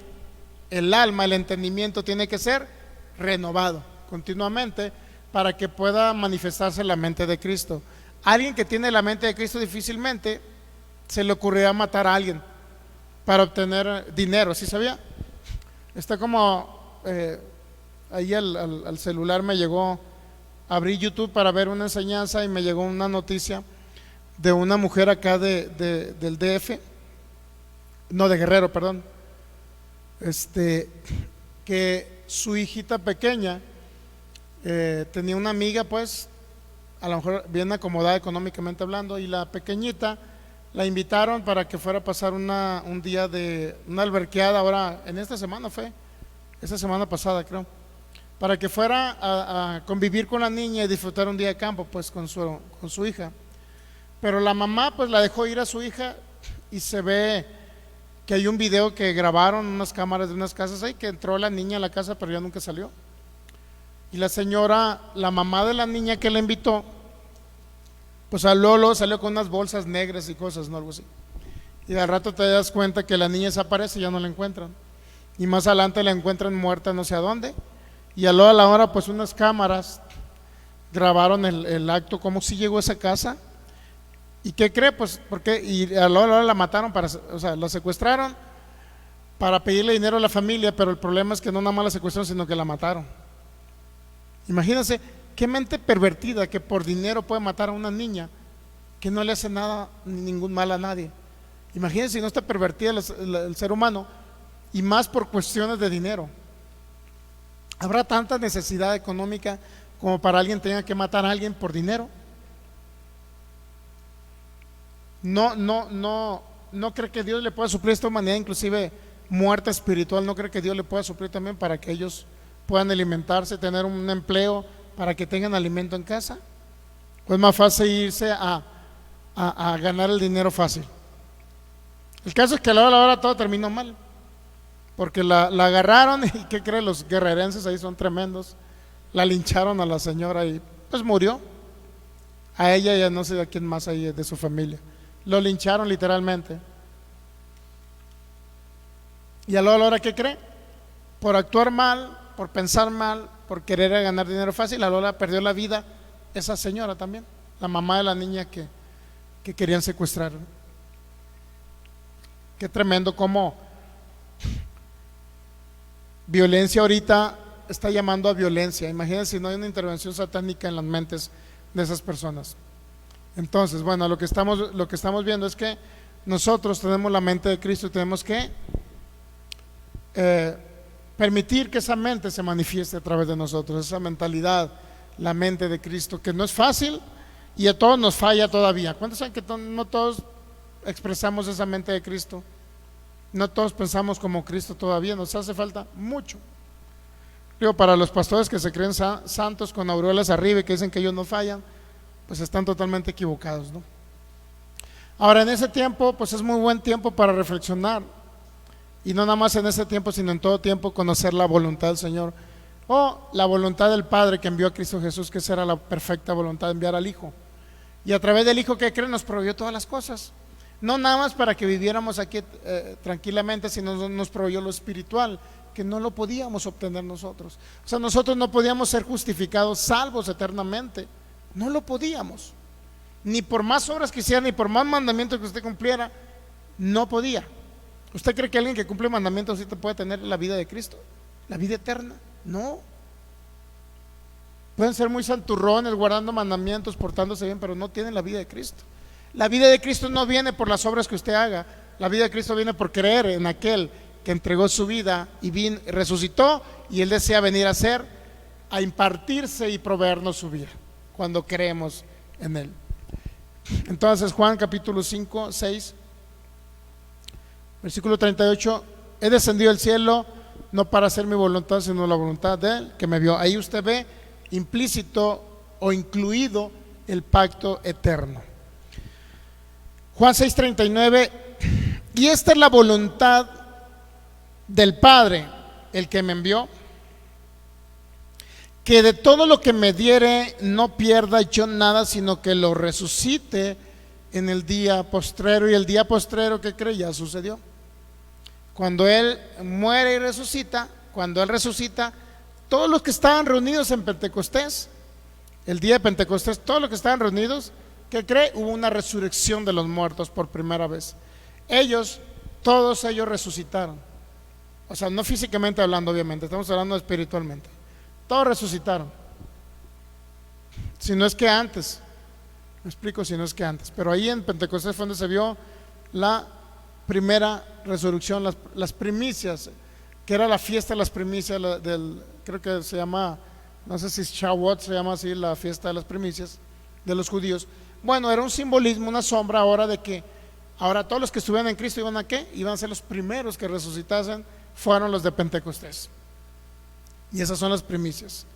el alma, el entendimiento tiene que ser renovado continuamente para que pueda manifestarse la mente de Cristo. Alguien que tiene la mente de Cristo difícilmente se le ocurrirá matar a alguien para obtener dinero, ¿sí sabía? Está como ahí al celular me llegó, abrí YouTube para ver una enseñanza y me llegó una noticia de una mujer acá del DF, no, de Guerrero, perdón, que su hijita pequeña tenía una amiga, pues a lo mejor bien acomodada económicamente hablando, y la pequeñita la invitaron para que fuera a pasar un día de una alberqueada. Ahora en esta semana esa semana pasada creo, para que fuera a convivir con la niña y disfrutar un día de campo pues con su hija. Pero la mamá pues la dejó ir a su hija, y se ve que hay un video que grabaron unas cámaras de unas casas ahí, que entró la niña a la casa pero ya nunca salió. Y la señora, la mamá de la niña que la invitó, pues a Lolo salió con unas bolsas negras y cosas, ¿no? Algo así. Y al rato te das cuenta que la niña desaparece y ya no la encuentran. Y más adelante la encuentran muerta no sé a dónde. Y a la hora pues unas cámaras grabaron el acto, cómo si llegó a esa casa. ¿Y qué cree? Pues porque y a la hora la mataron, o sea, la secuestraron para pedirle dinero a la familia, pero el problema es que no nada más la secuestraron, sino que la mataron. Imagínense qué mente pervertida, que por dinero puede matar a una niña que no le hace nada, ningún mal a nadie. Imagínense si no está pervertida el ser humano, y más por cuestiones de dinero. ¿Habrá tanta necesidad económica como para alguien tenga que matar a alguien por dinero? No cree que Dios le pueda suplir a esta humanidad, inclusive muerta espiritual. No cree que Dios le pueda suplir también para que ellos puedan alimentarse, tener un empleo, para que tengan alimento en casa. Pues más fácil irse a ganar el dinero fácil. El caso es que a la hora todo terminó mal, porque la agarraron. ¿Y qué creen? Los guerrerenses ahí son tremendos. La lincharon a la señora y pues murió. A ella y a no sé a quién más ahí de su familia. Lo lincharon literalmente. Y a la hora, ¿qué cree? Por actuar mal, por pensar mal, por querer ganar dinero fácil, a la hora perdió la vida esa señora también, la mamá de la niña que querían secuestrar. Qué tremendo cómo violencia ahorita está llamando a violencia. Imagínense si no hay una intervención satánica en las mentes de esas personas. Entonces, bueno, lo que estamos viendo es que nosotros tenemos la mente de Cristo y tenemos que permitir que esa mente se manifieste a través de nosotros, esa mentalidad, la mente de Cristo, que no es fácil y a todos nos falla todavía. ¿Cuántos saben que no todos expresamos esa mente de Cristo? No todos pensamos como Cristo todavía, nos hace falta mucho. Digo, para los pastores que se creen santos con aureolas arriba y que dicen que ellos no fallan, pues están totalmente equivocados, ¿no? Ahora, en ese tiempo, pues es muy buen tiempo para reflexionar, y no nada más en ese tiempo, sino en todo tiempo, conocer la voluntad del Señor, o la voluntad del Padre que envió a Cristo Jesús, que esa era la perfecta voluntad de enviar al Hijo, y a través del Hijo que cree nos proveyó todas las cosas, no nada más para que viviéramos aquí tranquilamente, sino nos proveyó lo espiritual, que no lo podíamos obtener nosotros. O sea, nosotros no podíamos ser justificados, salvos eternamente, no lo podíamos, ni por más obras que hiciera, ni por más mandamientos que usted cumpliera, no podía. ¿Usted cree que alguien que cumple mandamientos sí te puede tener la vida de Cristo, la vida eterna? No. Pueden ser muy santurrones, guardando mandamientos, portándose bien, pero no tienen la vida de Cristo. La vida de Cristo no viene por las obras que usted haga, la vida de Cristo viene por creer en aquel que entregó su vida y resucitó, y Él desea venir a impartirse y proveernos su vida cuando creemos en Él. Entonces, Juan capítulo 5, 6, versículo 38: he descendido al cielo no para hacer mi voluntad, sino la voluntad de Él que me vio. Ahí usted ve implícito o incluido el pacto eterno. Juan 6, 39: y esta es la voluntad del Padre, el que me envió, que de todo lo que me diere no pierda yo nada, sino que lo resucite en el día postrero. Y el día postrero, ¿qué cree? Ya sucedió. Cuando Él muere y resucita, cuando Él resucita, todos los que estaban reunidos en Pentecostés, el día de Pentecostés, todos los que estaban reunidos, ¿qué cree? Hubo una resurrección de los muertos por primera vez. Todos ellos resucitaron. O sea, no físicamente hablando, obviamente, estamos hablando espiritualmente. Todos resucitaron. Si no es que antes, me explico, si no es que antes, pero ahí en Pentecostés fue donde se vio la primera resurrección, las primicias, que era la fiesta de las primicias creo que se llama, no sé si Shavuot se llama así, la fiesta de las primicias de los judíos. Bueno, era un simbolismo, una sombra ahora de que ahora todos los que estuvieran en Cristo iban a ¿qué? Iban a ser los primeros que resucitasen, fueron los de Pentecostés. Y esas son las primicias.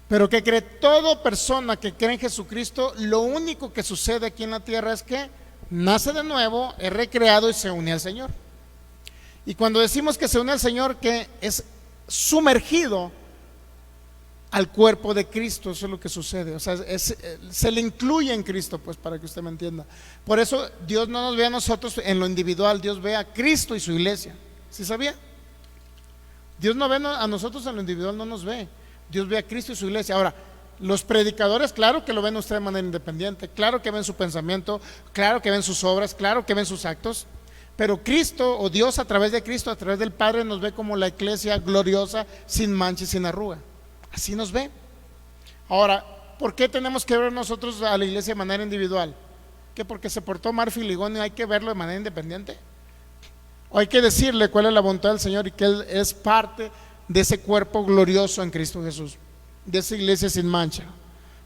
Pero ¿qué cree? Toda persona que cree en Jesucristo, lo único que sucede aquí en la tierra es que nace de nuevo, es recreado y se une al Señor. Y cuando decimos que se une al Señor, que es sumergido al cuerpo de Cristo, eso es lo que sucede. O sea, se le incluye en Cristo, pues, para que usted me entienda. Por eso Dios no nos ve a nosotros en lo individual, Dios ve a Cristo y su iglesia. ¿Sí sabía? Dios no ve a nosotros en lo individual, no nos ve. Dios ve a Cristo y su iglesia. Ahora, los predicadores, claro que lo ven usted de manera independiente, claro que ven su pensamiento, claro que ven sus obras, claro que ven sus actos, pero Cristo o Dios a través de Cristo, a través del Padre, nos ve como la iglesia gloriosa, sin mancha y sin arruga. Así nos ve. Ahora, ¿por qué tenemos que ver nosotros a la iglesia de manera individual? ¿Que porque se portó mal Filigonio hay que verlo de manera independiente? ¿O hay que decirle cuál es la voluntad del Señor y que Él es parte de ese cuerpo glorioso en Cristo Jesús, de esa iglesia sin mancha,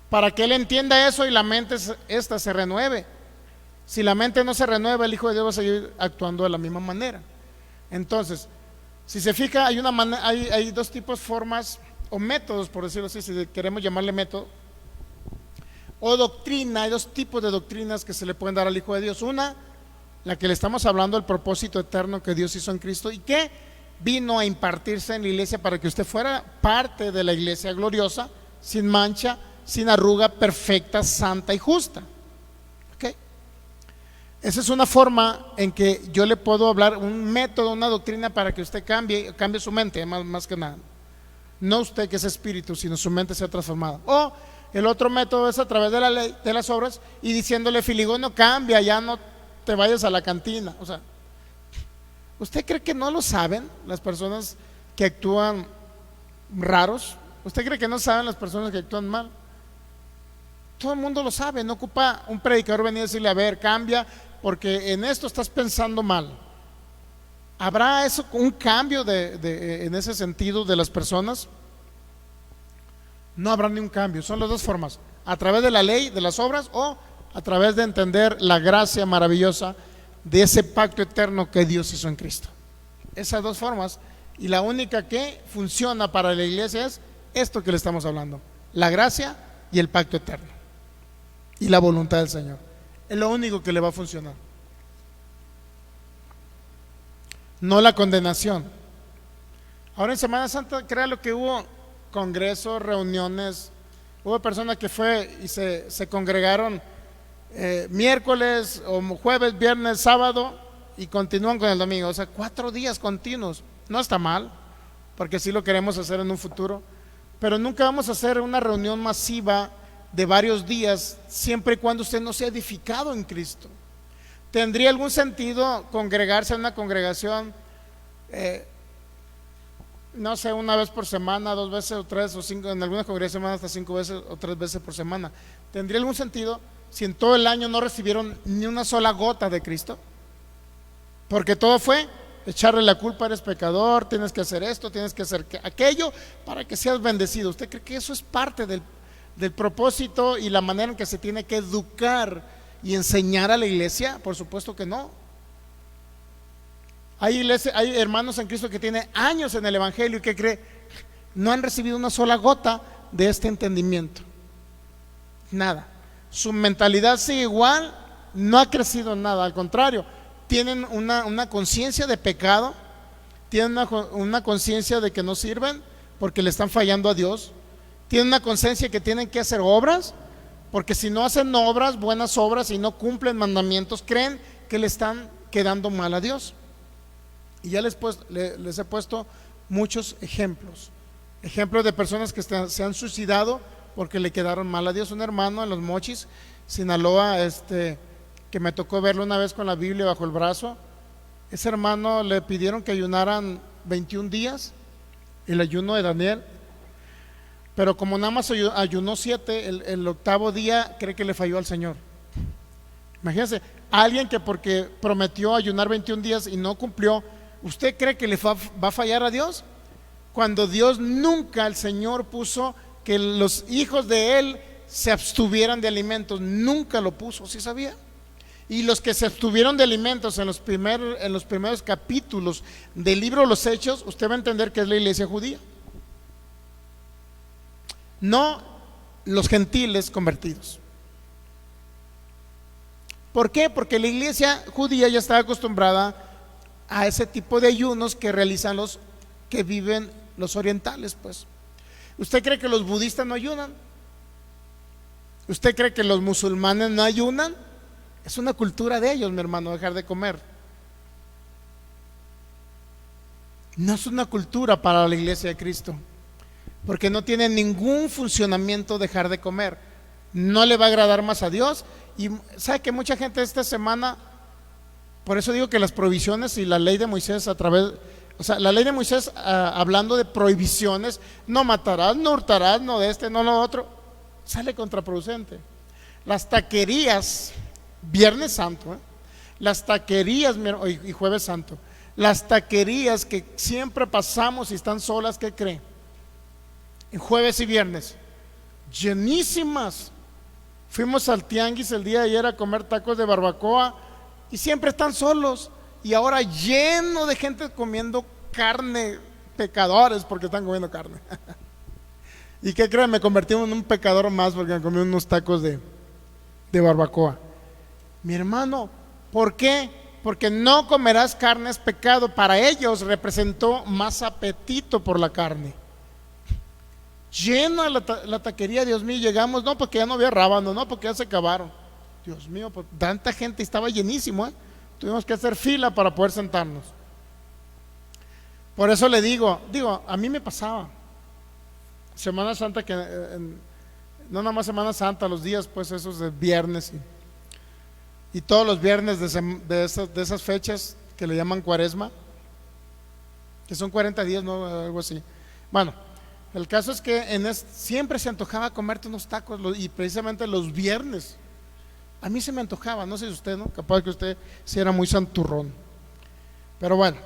para que Él entienda eso y la mente esta se renueve? Si la mente no se renueva, el Hijo de Dios va a seguir actuando de la misma manera. Entonces, si se fija, hay dos tipos, formas o métodos, por decirlo así, si queremos llamarle método o doctrina. Hay dos tipos de doctrinas que se le pueden dar al Hijo de Dios. Una, la que le estamos hablando, el propósito eterno que Dios hizo en Cristo y que vino a impartirse en la iglesia para que usted fuera parte de la iglesia gloriosa, sin mancha, sin arruga, perfecta, santa y justa. ¿Okay? Esa es una forma en que yo le puedo hablar, un método, una doctrina para que usted cambie su mente, más que nada. No usted que es espíritu, sino su mente sea transformada. O el otro método es a través de la ley, de las obras, y diciéndole: Filigono, cambia, ya no te vayas a la cantina. O sea, ¿usted cree que no lo saben las personas que actúan raros? ¿Usted cree que no saben las personas que actúan mal? Todo el mundo lo sabe. No ocupa un predicador venir a decirle: a ver, cambia, porque en esto estás pensando mal. ¿Habrá eso, un cambio en ese sentido de las personas? No habrá ni un cambio. Son las dos formas: a través de la ley, de las obras, o a través de entender la gracia maravillosa de ese pacto eterno que Dios hizo en Cristo. Esas dos formas, y la única que funciona para la iglesia es esto que le estamos hablando: la gracia y el pacto eterno y la voluntad del Señor. Es lo único que le va a funcionar, no la condenación. Ahora en Semana Santa, créalo que hubo congresos, reuniones, hubo personas que fue y se congregaron miércoles o jueves, viernes, sábado, y continúan con el domingo. O sea, 4 días continuos. No está mal, porque sí lo queremos hacer en un futuro, pero nunca vamos a hacer una reunión masiva de varios días, siempre y cuando usted no sea edificado en Cristo. ¿Tendría algún sentido congregarse en una congregación, no sé, una vez por semana, 2 veces o 3 o 5, en algunas congregaciones hasta 5 veces o 3 veces por semana? ¿Tendría algún sentido si en todo el año no recibieron ni una sola gota de Cristo? Porque todo fue echarle la culpa: eres pecador, tienes que hacer esto, tienes que hacer aquello para que seas bendecido. ¿Usted cree que eso es parte del propósito y la manera en que se tiene que educar y enseñar a la iglesia? Por supuesto que no. Hay hermanos en Cristo que tienen años en el Evangelio y que cree no han recibido una sola gota de este entendimiento. Nada. Su mentalidad sigue igual, no ha crecido en nada. Al contrario, tienen una conciencia de pecado, tienen una conciencia de que no sirven porque le están fallando a Dios, tienen una conciencia que tienen que hacer obras, porque si no hacen obras, buenas obras, y no cumplen mandamientos, creen que le están quedando mal a Dios. Y ya les he puesto muchos ejemplos de personas que se han suicidado porque le quedaron mal a Dios. Un hermano en Los Mochis, Sinaloa, que me tocó verlo una vez con la Biblia bajo el brazo. Ese hermano le pidieron que ayunaran 21 días, el ayuno de Daniel, pero como nada más ayunó 7, el 8º día cree que le falló al Señor. Imagínense, alguien que porque prometió ayunar 21 días y no cumplió, ¿usted cree que le va a fallar a Dios? Cuando Dios nunca, el Señor puso que los hijos de Él se abstuvieran de alimentos, nunca lo puso, ¿sí sabía? Y los que se abstuvieron de alimentos en los primeros capítulos del libro de los Hechos, usted va a entender que es la iglesia judía, no los gentiles convertidos. ¿Por qué? Porque la iglesia judía ya estaba acostumbrada a ese tipo de ayunos que realizan los que viven los orientales. Pues, ¿usted cree que los budistas no ayunan? ¿Usted cree que los musulmanes no ayunan? Es una cultura de ellos, mi hermano, dejar de comer. No es una cultura para la iglesia de Cristo, porque no tiene ningún funcionamiento dejar de comer. No le va a agradar más a Dios. Y sabe que mucha gente esta semana, por eso digo que las prohibiciones y la ley de Moisés la ley de Moisés, hablando de prohibiciones: no matarás, no hurtarás, no no lo otro, sale contraproducente. Las taquerías, Viernes Santo, las taquerías y Jueves Santo, las taquerías que siempre pasamos y están solas, ¿qué cree? En jueves y viernes, llenísimas. Fuimos al tianguis el día de ayer a comer tacos de barbacoa y siempre están solos. Y ahora lleno de gente comiendo carne, pecadores porque están comiendo carne. ¿Y qué creen? Me convertí en un pecador más porque me comí unos tacos de barbacoa. Mi hermano, ¿por qué? Porque no comerás carne es pecado. Para ellos representó más apetito por la carne. Llena la taquería, Dios mío. Llegamos, no, porque ya no había rábano, no, porque ya se acabaron. Dios mío, pues, tanta gente, estaba llenísimo, tuvimos que hacer fila para poder sentarnos. Por eso le digo, a mí me pasaba Semana Santa que no nada más Semana Santa, los días pues esos de viernes y todos los viernes de esas fechas que le llaman Cuaresma, que son 40 días, ¿no? Algo así. Bueno, el caso es que siempre se antojaba comerte unos tacos, y precisamente los viernes a mí se me antojaba, no sé si usted, ¿no? Capaz que usted sí era muy santurrón. Pero bueno,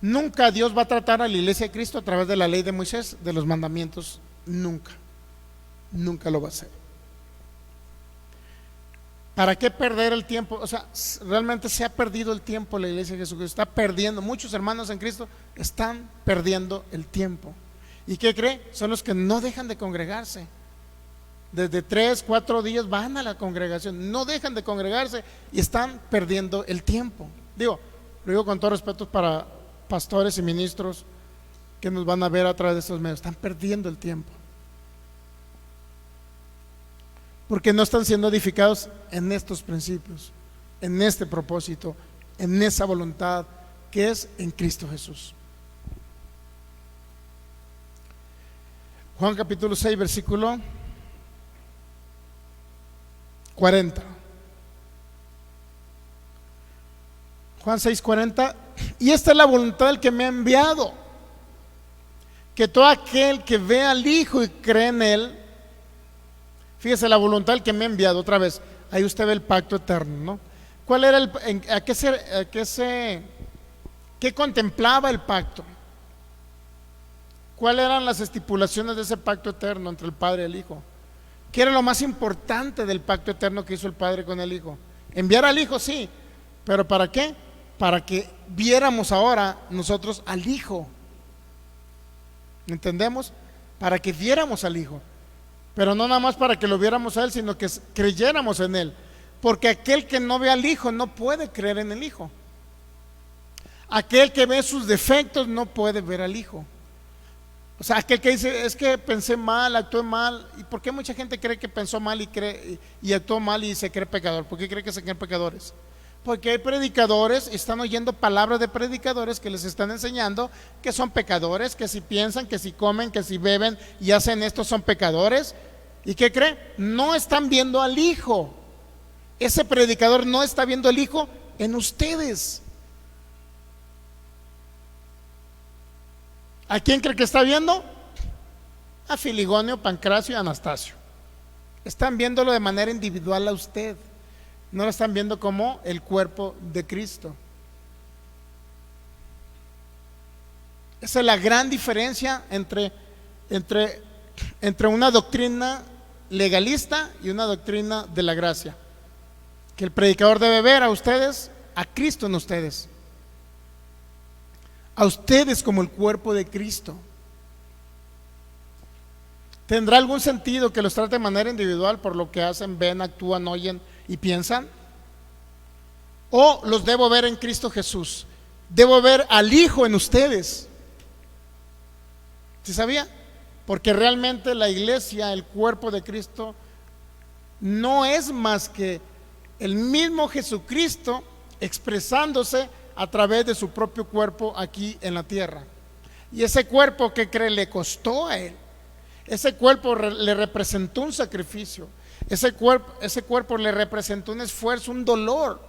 nunca Dios va a tratar a la iglesia de Cristo a través de la ley de Moisés, de los mandamientos. Nunca lo va a hacer. ¿Para qué perder el tiempo? O sea, realmente se ha perdido el tiempo la iglesia de Jesucristo. Está perdiendo, muchos hermanos en Cristo están perdiendo el tiempo. ¿Y qué cree? Son los que no dejan de congregarse. Desde 3, 4 días van a la congregación, no dejan de congregarse y están perdiendo el tiempo. Lo digo con todo respeto para pastores y ministros que nos van a ver a través de estos medios. Están perdiendo el tiempo porque no están siendo edificados en estos principios, en este propósito, en esa voluntad que es en Cristo Jesús. Juan capítulo 6 versículo 40. Juan 6:40. Y esta es la voluntad del que me ha enviado, que todo aquel que ve al Hijo y cree en Él. Fíjese, la voluntad del que me ha enviado. Otra vez, ahí usted ve el pacto eterno, ¿no? ¿Cuál era qué contemplaba el pacto? ¿Cuáles eran las estipulaciones de ese pacto eterno entre el Padre y el Hijo? ¿Qué era lo más importante del pacto eterno que hizo el Padre con el Hijo? Enviar al Hijo, sí, pero ¿para qué? Para que viéramos ahora nosotros al Hijo. ¿Entendemos? Para que viéramos al Hijo, pero no nada más para que lo viéramos a Él, sino que creyéramos en Él, porque aquel que no ve al Hijo no puede creer en el Hijo. Aquel que ve sus defectos no puede ver al Hijo. O sea, aquel que dice, es que pensé mal, actué mal. ¿Y por qué mucha gente cree que pensó mal y actuó mal y se cree pecador? ¿Por qué cree que se creen pecadores? Porque hay predicadores, están oyendo palabras de predicadores que les están enseñando que son pecadores, que si piensan, que si comen, que si beben y hacen esto son pecadores. ¿Y qué cree? No están viendo al Hijo. Ese predicador no está viendo al Hijo en ustedes. ¿A quién cree que está viendo? A Filigonio, Pancracio y Anastasio. Están viéndolo de manera individual a usted. No lo están viendo como el cuerpo de Cristo. Esa es la gran diferencia entre una doctrina legalista y una doctrina de la gracia. Que el predicador debe ver a ustedes, a Cristo en ustedes, a ustedes como el cuerpo de Cristo. ¿Tendrá algún sentido que los trate de manera individual por lo que hacen, ven, actúan, oyen y piensan? ¿O los debo ver en Cristo Jesús? Debo ver al Hijo en ustedes. ¿Sí sabía? Porque realmente la iglesia, el cuerpo de Cristo, no es más que el mismo Jesucristo expresándose a través de su propio cuerpo aquí en la tierra. Y ese cuerpo, ¿qué cree? Le costó a Él. Ese cuerpo le representó un sacrificio. Ese cuerpo le representó un esfuerzo, un dolor.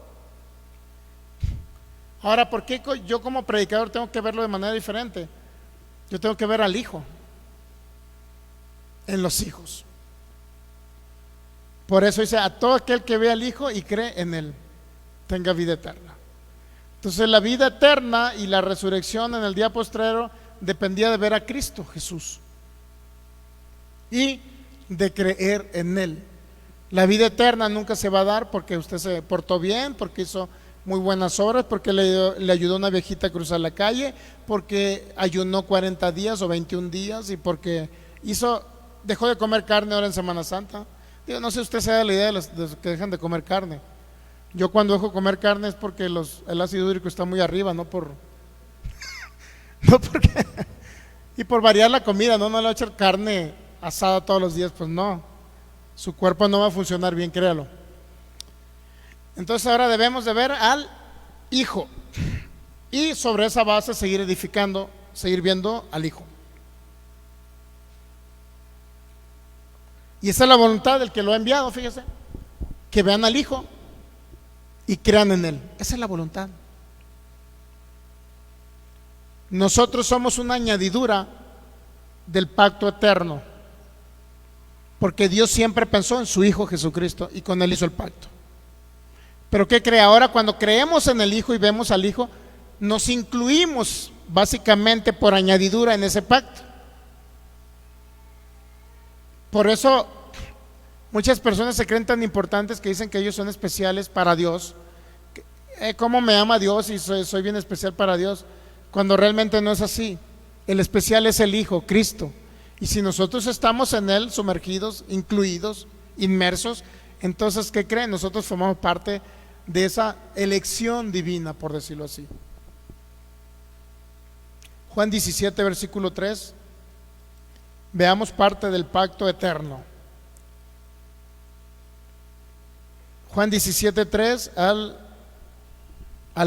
Ahora, ¿por qué yo como predicador tengo que verlo de manera diferente? Yo tengo que ver al Hijo en los hijos. Por eso dice, a todo aquel que ve al Hijo y cree en Él, tenga vida eterna. Entonces la vida eterna y la resurrección en el día postrero dependía de ver a Cristo Jesús y de creer en Él. La vida eterna nunca se va a dar porque usted se portó bien, porque hizo muy buenas obras, porque le ayudó a una viejita a cruzar la calle, porque ayunó 40 días o 21 días y porque dejó de comer carne ahora en Semana Santa. No sé si usted se da la idea de los que dejan de comer carne. Yo cuando dejo de comer carne es porque el ácido úrico está muy arriba, no porque y por variar la comida, no le voy a echar carne asada todos los días, pues no, su cuerpo no va a funcionar bien, créalo. Entonces ahora debemos de ver al Hijo y sobre esa base seguir edificando, seguir viendo al Hijo. Y esa es la voluntad del que lo ha enviado, fíjese, que vean al Hijo y crean en Él. Esa es la voluntad. Nosotros somos una añadidura del pacto eterno, porque Dios siempre pensó en su Hijo Jesucristo y con Él hizo el pacto. Pero ¿qué cree? Ahora cuando creemos en el Hijo y vemos al Hijo, nos incluimos básicamente por añadidura en ese pacto. Por eso muchas personas se creen tan importantes que dicen que ellos son especiales para Dios. ¿Cómo me ama Dios y soy bien especial para Dios? Cuando realmente no es así. El especial es el Hijo, Cristo. Y si nosotros estamos en Él, sumergidos, incluidos, inmersos, entonces ¿qué creen? Nosotros formamos parte de esa elección divina, por decirlo así. Juan 17, versículo 3. Veamos parte del pacto eterno. Juan 17, 3 al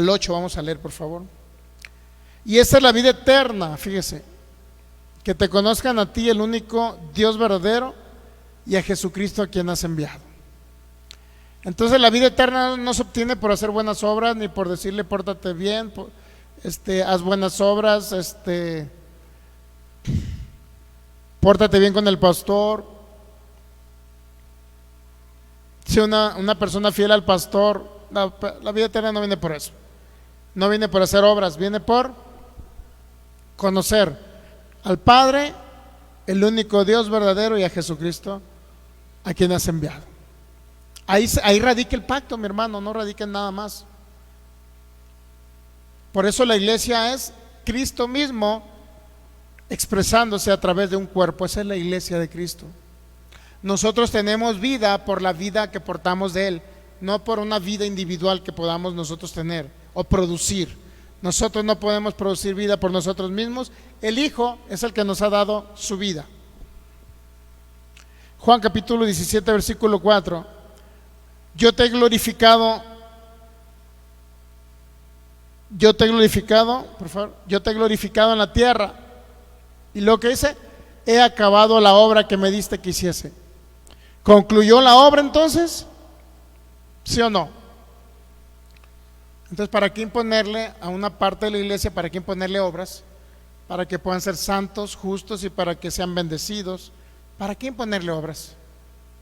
8, vamos a leer, por favor. Y esta es la vida eterna, fíjese, que te conozcan a ti, el único Dios verdadero, y a Jesucristo a quien has enviado. Entonces la vida eterna no se obtiene por hacer buenas obras, ni por decirle pórtate bien, haz buenas obras, pórtate bien con el pastor. Si una persona fiel al pastor, la vida eterna no viene por eso. No viene por hacer obras, viene por conocer al Padre, el único Dios verdadero, y a Jesucristo a quien has enviado. Ahí radica el pacto, mi hermano, no radica en nada más. Por eso la iglesia es Cristo mismo expresándose a través de un cuerpo. Esa es la iglesia de Cristo. Nosotros tenemos vida por la vida que portamos de Él, no por una vida individual que podamos nosotros tener o producir. Nosotros no podemos producir vida por nosotros mismos. El Hijo es el que nos ha dado su vida. Juan capítulo 17, versículo 4. Yo te he glorificado, por favor, yo te he glorificado en la tierra. Y lo que dice, he acabado la obra que me diste que hiciese. ¿Concluyó la obra entonces? ¿Sí o no? Entonces, ¿para qué imponerle a una parte de la iglesia, para qué imponerle obras? Para que puedan ser santos, justos y para que sean bendecidos. ¿Para qué imponerle obras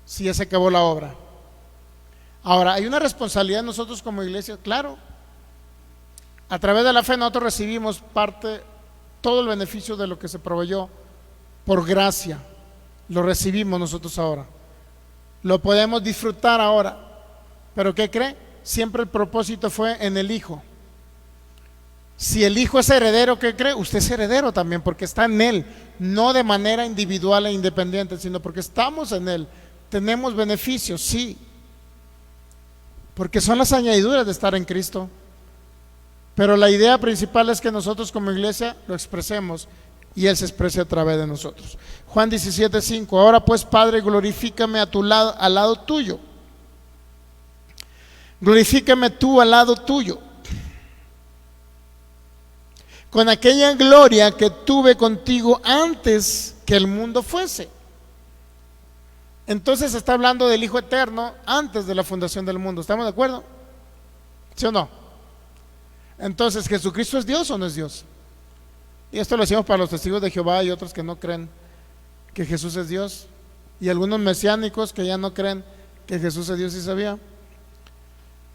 si ya se acabó la obra? Ahora, hay una responsabilidad de nosotros como iglesia, claro. A través de la fe nosotros recibimos todo el beneficio de lo que se proveyó por gracia. Lo recibimos nosotros ahora. Lo podemos disfrutar ahora. ¿Pero qué cree? Siempre el propósito fue en el Hijo. Si el Hijo es heredero, ¿qué cree? Usted es heredero también, porque está en Él, no de manera individual e independiente, sino porque estamos en Él. Tenemos beneficios, sí, porque son las añadiduras de estar en Cristo. Pero la idea principal es que nosotros como iglesia lo expresemos y Él se exprese a través de nosotros. Juan 17, 5. Ahora pues, Padre, glorifícame a tu lado, al lado tuyo. Glorifícame tú al lado tuyo, con aquella gloria que tuve contigo antes que el mundo fuese. Entonces está hablando del Hijo eterno antes de la fundación del mundo. ¿Estamos de acuerdo? ¿Sí o no? Entonces, ¿Jesucristo es Dios o no es Dios? Y esto lo decimos para los testigos de Jehová y otros que no creen que Jesús es Dios, y algunos mesiánicos que ya no creen que Jesús es Dios. ¿Sí sabía?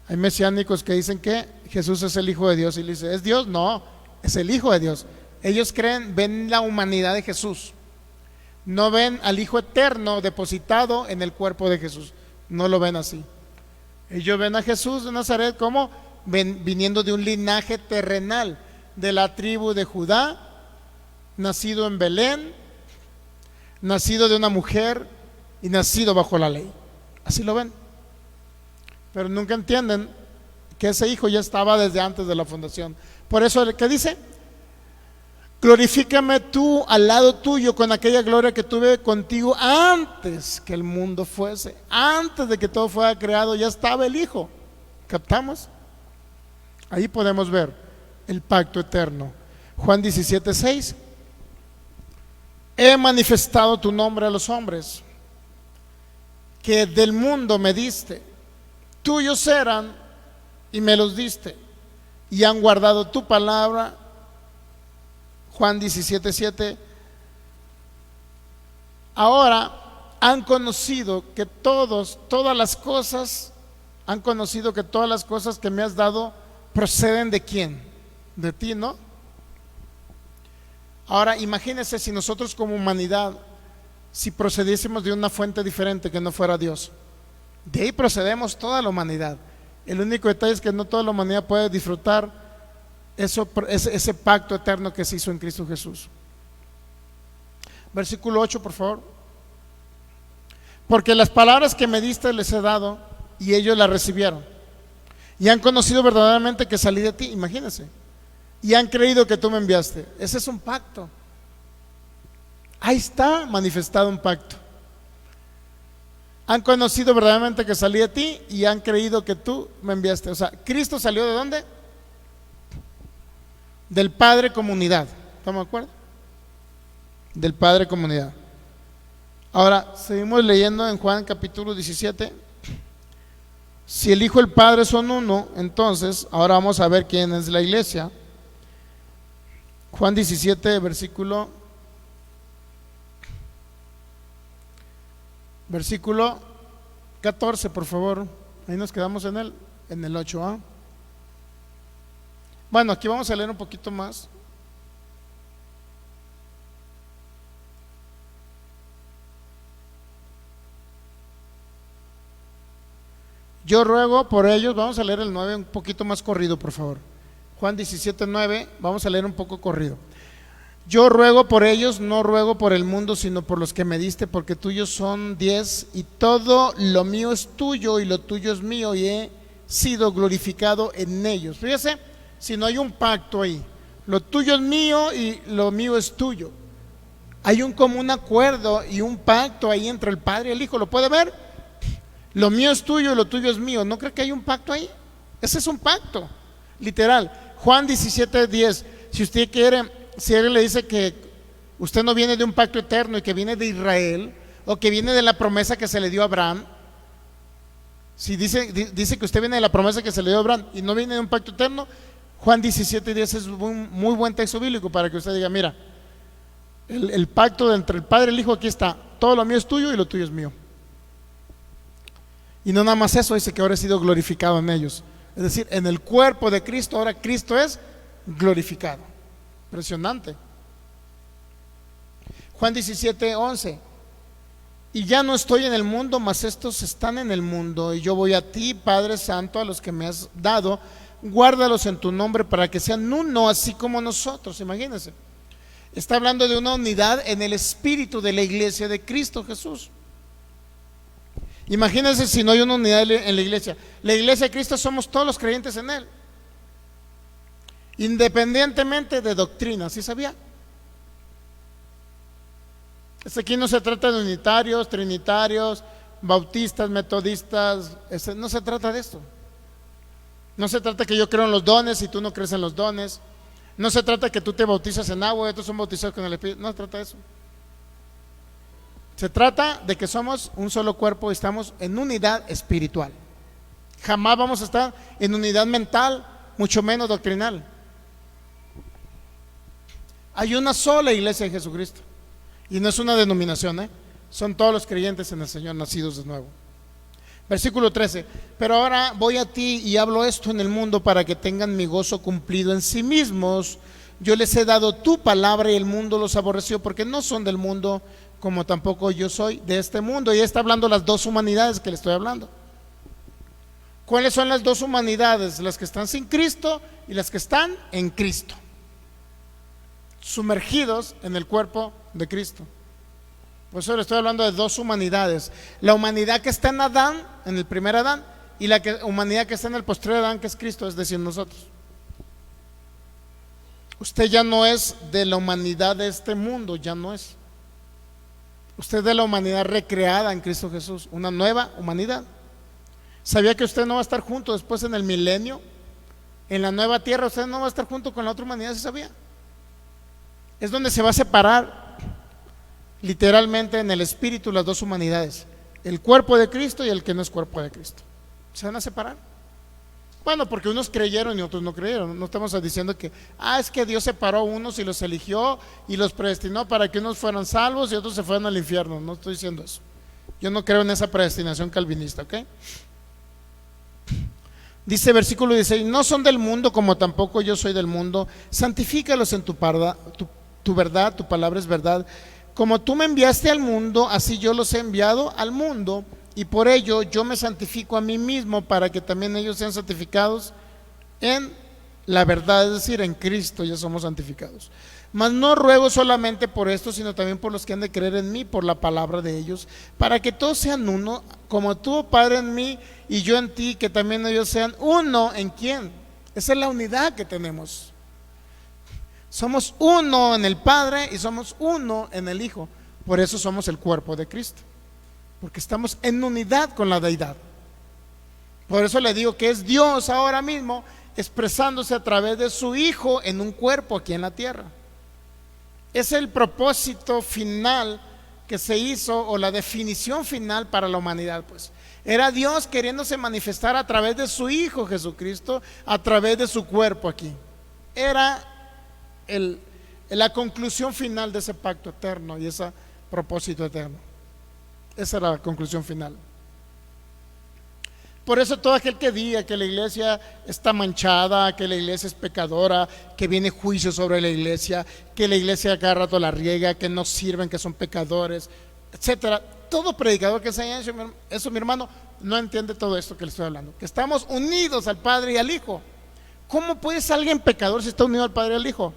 Hay mesiánicos que dicen que Jesús es el Hijo de Dios y le dice, ¿es Dios? No, es el Hijo de Dios. Ellos ven la humanidad de Jesús, no ven al Hijo eterno depositado en el cuerpo de Jesús, no lo ven así. Ellos ven a Jesús de Nazaret como viniendo de un linaje terrenal, de la tribu de Judá, nacido en Belén, nacido de una mujer y nacido bajo la ley. Así lo ven. Pero nunca entienden que ese Hijo ya estaba desde antes de la fundación. Por eso, ¿qué dice? Glorifícame tú al lado tuyo con aquella gloria que tuve contigo antes que el mundo fuese. Antes de que todo fuera creado ya estaba el Hijo. ¿Captamos? Ahí podemos ver el pacto eterno. Juan 17, 6. He manifestado tu nombre a los hombres. que del mundo me diste, tuyos eran y me los diste, y han guardado tu palabra. Juan 17:7. Ahora han conocido que todas las cosas que me has dado proceden de quién, de ti, ¿no? Ahora imagínense si nosotros como humanidad, si procediésemos de una fuente diferente que no fuera Dios. De ahí procedemos toda la humanidad. El único detalle es que no toda la humanidad puede disfrutar ese pacto eterno que se hizo en Cristo Jesús. Versículo 8, por favor. Porque las palabras que me diste les he dado, y ellos las recibieron, y han conocido verdaderamente que salí de ti. Imagínense. Y han creído que tú me enviaste. Ese es un pacto. Ahí está manifestado un pacto. Han conocido verdaderamente que salí de ti y han creído que tú me enviaste. O sea, Cristo salió ¿de dónde? Del Padre como unidad. ¿Estamos de acuerdo? Del Padre como unidad. Ahora, seguimos leyendo en Juan capítulo 17. Si el Hijo y el Padre son uno, entonces, ahora vamos a ver quién es la iglesia. Juan 17, versículo 14, por favor. Ahí nos quedamos en el 8. Bueno, aquí vamos a leer un poquito más. Yo ruego por ellos, vamos a leer el 9 un poquito más corrido, por favor. Juan 17, 9, vamos a leer un poco corrido. Yo ruego por ellos, no ruego por el mundo, sino por los que me diste, porque tuyos son 10, y todo lo mío es tuyo, y lo tuyo es mío, y he sido glorificado en ellos. Fíjese, si no hay un pacto ahí, lo tuyo es mío y lo mío es tuyo. Hay un común acuerdo y un pacto ahí entre el Padre y el Hijo. ¿Lo puede ver? Lo mío es tuyo y lo tuyo es mío. ¿No cree que hay un pacto ahí? Ese es un pacto, literal. Juan 17, 10. Si usted quiere, si alguien le dice que usted no viene de un pacto eterno y que viene de Israel, o que viene de la promesa que se le dio a Abraham, si dice que usted viene de la promesa que se le dio a Abraham y no viene de un pacto eterno, Juan 17, 10 es un muy buen texto bíblico para que usted diga, mira, el pacto entre el Padre y el Hijo, aquí está, todo lo mío es tuyo y lo tuyo es mío. Y no nada más eso, dice que ahora he sido glorificado en ellos. Es decir, en el cuerpo de Cristo, ahora Cristo es glorificado. Impresionante. Juan 17, 11. Y ya no estoy en el mundo, mas estos están en el mundo, y yo voy a ti, Padre Santo, a los que me has dado, guárdalos en tu nombre para que sean uno, así como nosotros. Imagínense, está hablando de una unidad en el espíritu de la iglesia de Cristo Jesús. Imagínense si no hay una unidad en la iglesia. La iglesia de Cristo somos todos los creyentes en Él, independientemente de doctrina. ¿Sí sabía? Aquí no se trata de unitarios, trinitarios, bautistas, metodistas. No se trata de esto. No se trata que yo creo en los dones y tú no crees en los dones. No se trata que tú te bautizas en agua y otros son bautizados con el Espíritu. No se trata de eso. Se trata de que somos un solo cuerpo y estamos en unidad espiritual. Jamás vamos a estar en unidad mental, mucho menos doctrinal. Hay una sola iglesia de Jesucristo. Y no es una denominación, son todos los creyentes en el Señor, nacidos de nuevo. Versículo 13. Pero ahora voy a ti y hablo esto en el mundo para que tengan mi gozo cumplido en sí mismos. Yo les he dado tu palabra y el mundo los aborreció porque no son del mundo, como tampoco yo soy de este mundo. Y está hablando las dos humanidades que le estoy hablando. ¿Cuáles son las dos humanidades? Las que están sin Cristo y las que están en Cristo, sumergidos en el cuerpo de Cristo. Por eso le estoy hablando de dos humanidades: la humanidad que está en Adán, en el primer Adán, y la humanidad que está en el postrer Adán, que es Cristo, es decir, nosotros. Usted ya no es de la humanidad de este mundo, ya no es. Usted es de la humanidad recreada en Cristo Jesús, una nueva humanidad. ¿Sabía que usted no va a estar junto después en el milenio? En la nueva tierra usted no va a estar junto con la otra humanidad, ¿sí sabía? Es donde se va a separar literalmente en el espíritu las dos humanidades, el cuerpo de Cristo y el que no es cuerpo de Cristo. Se van a separar. Bueno, porque unos creyeron y otros no creyeron. No estamos diciendo que, es que Dios separó a unos y los eligió y los predestinó para que unos fueran salvos y otros se fueran al infierno. No estoy diciendo eso. Yo no creo en esa predestinación calvinista, ¿ok? Dice versículo 16: no son del mundo como tampoco yo soy del mundo. Santifícalos en tu verdad, tu palabra es verdad. Como tú me enviaste al mundo, así yo los he enviado al mundo, y por ello yo me santifico a mí mismo, para que también ellos sean santificados en la verdad, es decir, en Cristo ya somos santificados. Mas no ruego solamente por esto, sino también por los que han de creer en mí, por la palabra de ellos, para que todos sean uno, como tú, Padre, en mí y yo en ti, que también ellos sean uno. ¿En quién? Esa es la unidad que tenemos. Somos uno en el Padre y somos uno en el Hijo. Por eso somos el cuerpo de Cristo, porque estamos en unidad con la deidad. Por eso le digo que es Dios ahora mismo expresándose a través de su Hijo en un cuerpo aquí en la tierra. Es el propósito final que se hizo, o la definición final para la humanidad, pues. Era Dios queriéndose manifestar a través de su Hijo Jesucristo, a través de su cuerpo aquí. Era la conclusión final de ese pacto eterno y ese propósito eterno. Esa era la conclusión final. Por eso todo aquel que diga que la iglesia está manchada, que la iglesia es pecadora, que viene juicio sobre la iglesia, que la iglesia cada rato la riega, que no sirven, que son pecadores, etcétera, todo predicador que se haya hecho eso, mi hermano, no entiende todo esto que le estoy hablando, que estamos unidos al Padre y al Hijo. ¿Cómo puede ser alguien pecador si está unido al Padre y al Hijo?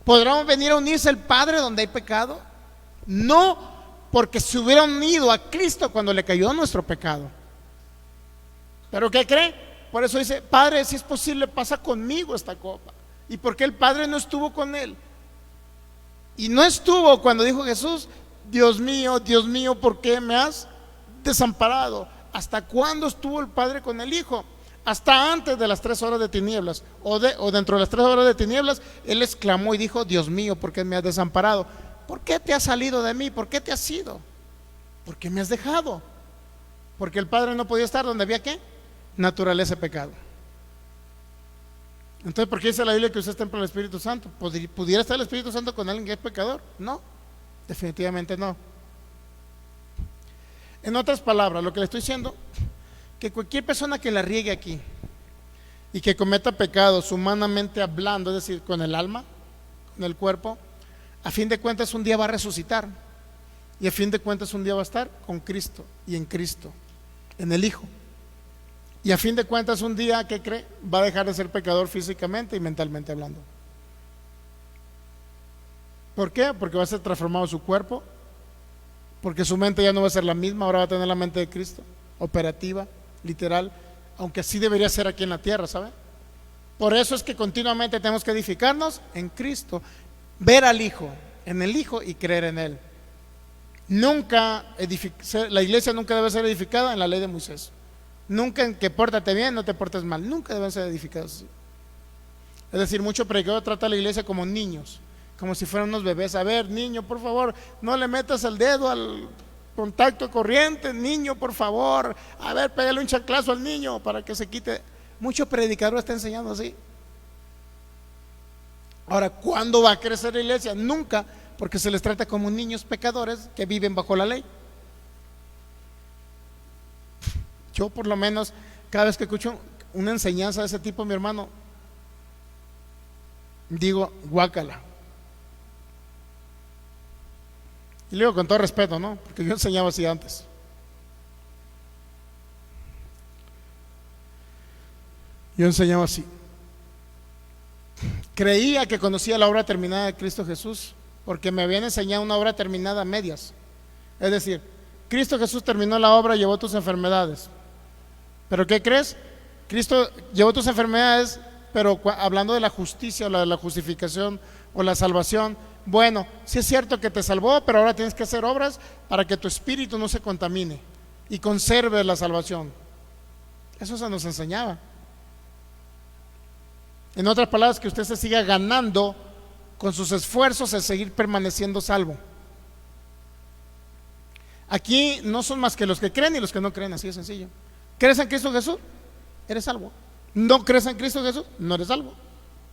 ¿Podrán venir a unirse al Padre donde hay pecado? No, porque se hubiera unido a Cristo cuando le cayó nuestro pecado. ¿Pero qué cree? Por eso dice: Padre, si es posible, pasa conmigo esta copa. ¿Y por qué el Padre no estuvo con él? Y no estuvo cuando dijo Jesús: Dios mío, ¿por qué me has desamparado? ¿Hasta cuándo estuvo el Padre con el Hijo? Hasta antes de las 3 horas de tinieblas, o dentro de las 3 horas de tinieblas, Él exclamó y dijo: Dios mío, ¿por qué me has desamparado? ¿Por qué te has salido de mí? ¿Por qué te has ido? ¿Por qué me has dejado? Porque el Padre no podía estar donde había ¿qué? Naturaleza de pecado. Entonces, ¿por qué dice la Biblia que usted es templo del Espíritu Santo? ¿Pudiera estar el Espíritu Santo con alguien que es pecador? No, definitivamente no. En otras palabras, lo que le estoy diciendo, que cualquier persona que la riegue aquí y que cometa pecados humanamente hablando, es decir, con el alma, con el cuerpo, a fin de cuentas un día va a resucitar, y a fin de cuentas un día va a estar con Cristo y en Cristo, en el Hijo. Y a fin de cuentas un día, ¿qué cree? Va a dejar de ser pecador físicamente y mentalmente hablando. ¿Por qué? Porque va a ser transformado su cuerpo, porque su mente ya no va a ser la misma, ahora va a tener la mente de Cristo, operativa, literal, aunque así debería ser aquí en la tierra, ¿sabe? Por eso es que continuamente tenemos que edificarnos en Cristo, ver al Hijo, en el Hijo y creer en Él. Nunca la iglesia nunca debe ser edificada en la ley de Moisés. Nunca en que pórtate bien, no te portes mal. Nunca deben ser edificados así. Es decir, mucho predicador trata a la iglesia como niños, como si fueran unos bebés. A ver, niño, por favor, no le metas el dedo al contacto corriente, niño, por favor. A ver, pégale un chanclazo al niño para que se quite. Mucho predicador está enseñando así. Ahora, ¿cuándo va a crecer la iglesia? Nunca, porque se les trata como niños pecadores que viven bajo la ley. Yo por lo menos cada vez que escucho una enseñanza de ese tipo, mi hermano, digo: guácala. Y le digo con todo respeto, ¿no? Porque yo enseñaba así antes. Yo enseñaba así. Creía que conocía la obra terminada de Cristo Jesús, porque me habían enseñado una obra terminada a medias. Es decir, Cristo Jesús terminó la obra y llevó tus enfermedades. ¿Pero qué crees? Cristo llevó tus enfermedades, pero hablando de la justicia o de la justificación o la salvación, bueno, sí es cierto que te salvó, pero ahora tienes que hacer obras para que tu espíritu no se contamine y conserve la salvación. Eso se nos enseñaba. En otras palabras, que usted se siga ganando con sus esfuerzos el seguir permaneciendo salvo. Aquí no son más que los que creen y los que no creen, así de sencillo. ¿Crees en Cristo Jesús? Eres salvo. ¿No crees en Cristo Jesús? No eres salvo.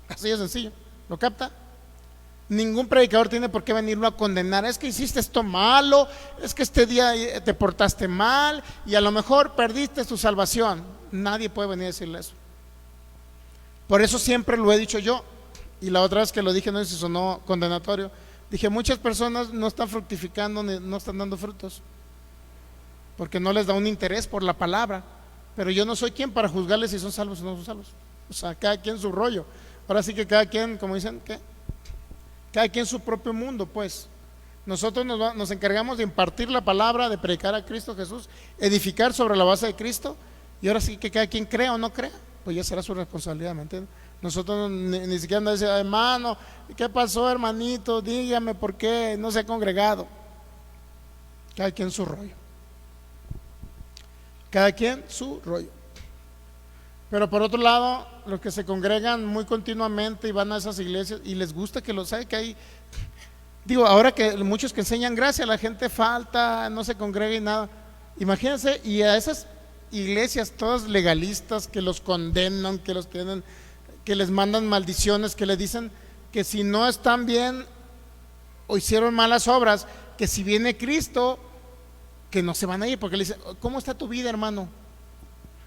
Así de sencillo. ¿Lo capta? Ningún predicador tiene por qué venirlo a condenar. Es que hiciste esto malo, es que este día te portaste mal y a lo mejor perdiste tu salvación. Nadie puede venir a decirle eso. Por eso siempre lo he dicho yo. Y la otra vez que lo dije, no sé si sonó condenatorio, dije, muchas personas no están fructificando, no están dando frutos, porque no les da un interés por la palabra. Pero yo no soy quien para juzgarles si son salvos o no son salvos. O sea, cada quien su rollo. Ahora sí que cada quien, como dicen, ¿qué? Cada quien su propio mundo, pues. Nosotros nos encargamos de impartir la palabra, de predicar a Cristo Jesús, edificar sobre la base de Cristo, y ahora sí que cada quien crea o no crea, pues ya será su responsabilidad, ¿me entiendes? Nosotros ni siquiera andamos diciendo, hermano, ¿qué pasó, hermanito? Dígame por qué no se ha congregado. Cada quien su rollo. Cada quien su rollo. Pero por otro lado, los que se congregan muy continuamente y van a esas iglesias y les gusta que lo sabe que hay, digo, ahora que muchos que enseñan gracia, la gente falta, no se congrega y nada. Imagínense, y a esas iglesias todas legalistas que los condenan, que los tienen, que les mandan maldiciones, que les dicen que si no están bien o hicieron malas obras, que si viene Cristo, que no se van a ir, porque le dicen, ¿cómo está tu vida, hermano?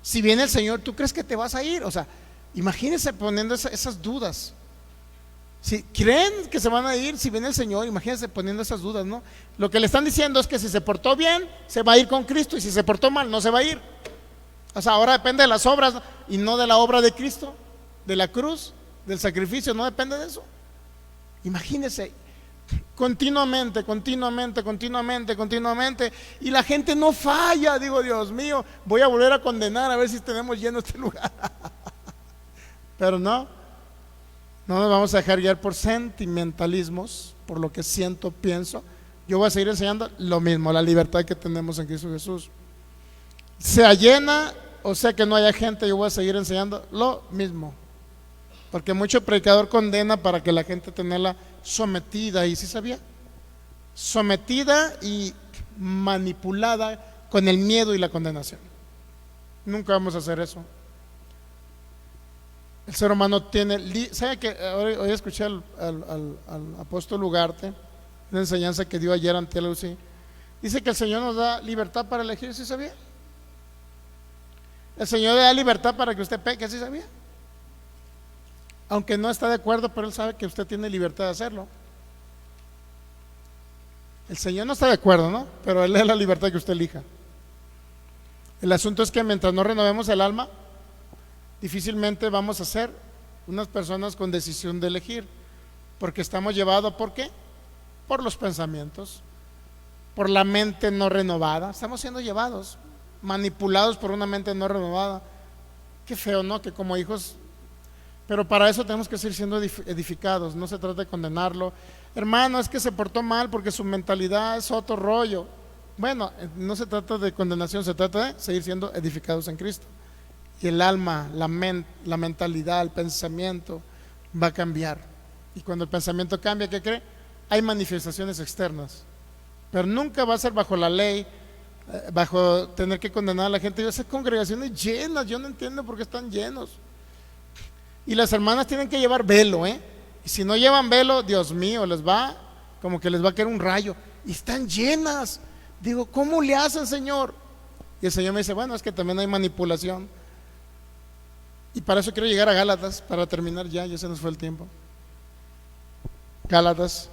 Si viene el Señor, ¿tú crees que te vas a ir? O sea, imagínense poniendo esas dudas. Si creen que se van a ir, si viene el Señor, imagínense poniendo esas dudas, ¿no? Lo que le están diciendo es que si se portó bien, se va a ir con Cristo, y si se portó mal, no se va a ir. O sea, ahora depende de las obras y no de la obra de Cristo, de la cruz, del sacrificio, no depende de eso. Imagínense, continuamente, y la gente no falla. Digo, Dios mío, voy a volver a condenar a ver si tenemos lleno este lugar. Pero no nos vamos a dejar guiar por sentimentalismos, por lo que siento, pienso. Yo voy a seguir enseñando lo mismo, la libertad que tenemos en Cristo Jesús. Sea llena o sea que no haya gente, yo voy a seguir enseñando lo mismo, porque mucho predicador condena para que la gente tenerla sometida, y sí sabía, sometida y manipulada con el miedo y la condenación. Nunca vamos a hacer eso. El ser humano tiene, ¿sabe que hoy escuché al apóstol Ugarte, una enseñanza que dio ayer ante Lucy? Dice que el Señor nos da libertad para elegir, ¿sí sabía? El Señor le da libertad para que usted peque, ¿sí sabía? Aunque no está de acuerdo, pero Él sabe que usted tiene libertad de hacerlo. El Señor no está de acuerdo, ¿no? Pero Él le da la libertad que usted elija. El asunto es que mientras no renovemos el alma, difícilmente vamos a ser unas personas con decisión de elegir, porque estamos llevados, ¿por qué? Por los pensamientos, por la mente no renovada. Estamos siendo llevados, manipulados por una mente no renovada. Qué feo, ¿no? Que como hijos, pero para eso tenemos que seguir siendo edificados. No se trata de condenarlo. Hermano, es que se portó mal porque su mentalidad es otro rollo. Bueno, no se trata de condenación, se trata de seguir siendo edificados en Cristo. Y el alma, la mentalidad, el pensamiento va a cambiar. Y cuando el pensamiento cambia, ¿qué cree? Hay manifestaciones externas, pero nunca va a ser bajo la ley, bajo tener que condenar a la gente. Esas congregaciones llenas, yo no entiendo por qué están llenos. Y las hermanas tienen que llevar velo, y si no llevan velo, Dios mío, les va como que les va a caer un rayo. Y están llenas. Digo, ¿cómo le hacen, Señor? Y el Señor me dice, bueno, es que también hay manipulación. Y para eso quiero llegar a Gálatas, para terminar ya se nos fue el tiempo. Gálatas.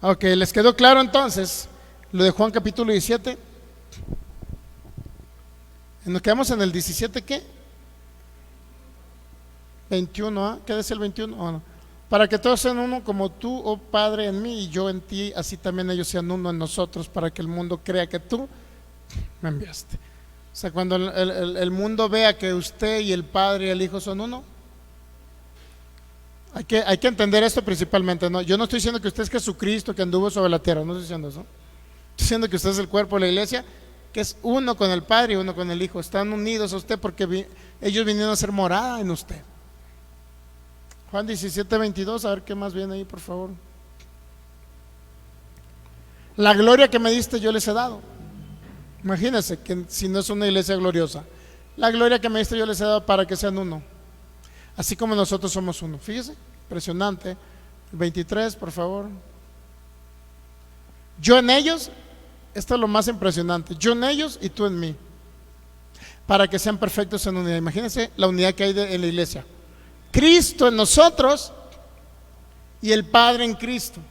Ok, ¿les quedó claro entonces lo de Juan capítulo 17? Nos quedamos en el 17, ¿qué? 21, ¿qué dice el 21? Oh, no. Para que todos sean uno como tú, oh Padre, en mí y yo en ti, así también ellos sean uno en nosotros, para que el mundo crea que tú me enviaste. O sea, cuando el mundo vea que usted y el Padre y el Hijo son uno, hay que entender esto principalmente, ¿no? Yo no estoy diciendo que usted es Jesucristo que anduvo sobre la tierra, no estoy diciendo eso. Estoy diciendo que usted es el cuerpo de la iglesia, que es uno con el Padre y uno con el Hijo. Están unidos a usted porque ellos vinieron a ser morada en usted. Juan 17, 22, a ver qué más viene ahí, por favor. La gloria que me diste yo les he dado. Imagínense que si no es una iglesia gloriosa, la gloria que me diste yo les he dado para que sean uno, así como nosotros somos uno. Fíjese, impresionante. 23, por favor. Yo en ellos, esto es lo más impresionante, yo en ellos y tú en mí, para que sean perfectos en unidad. Imagínense la unidad que hay en la iglesia. Cristo en nosotros y el Padre en Cristo,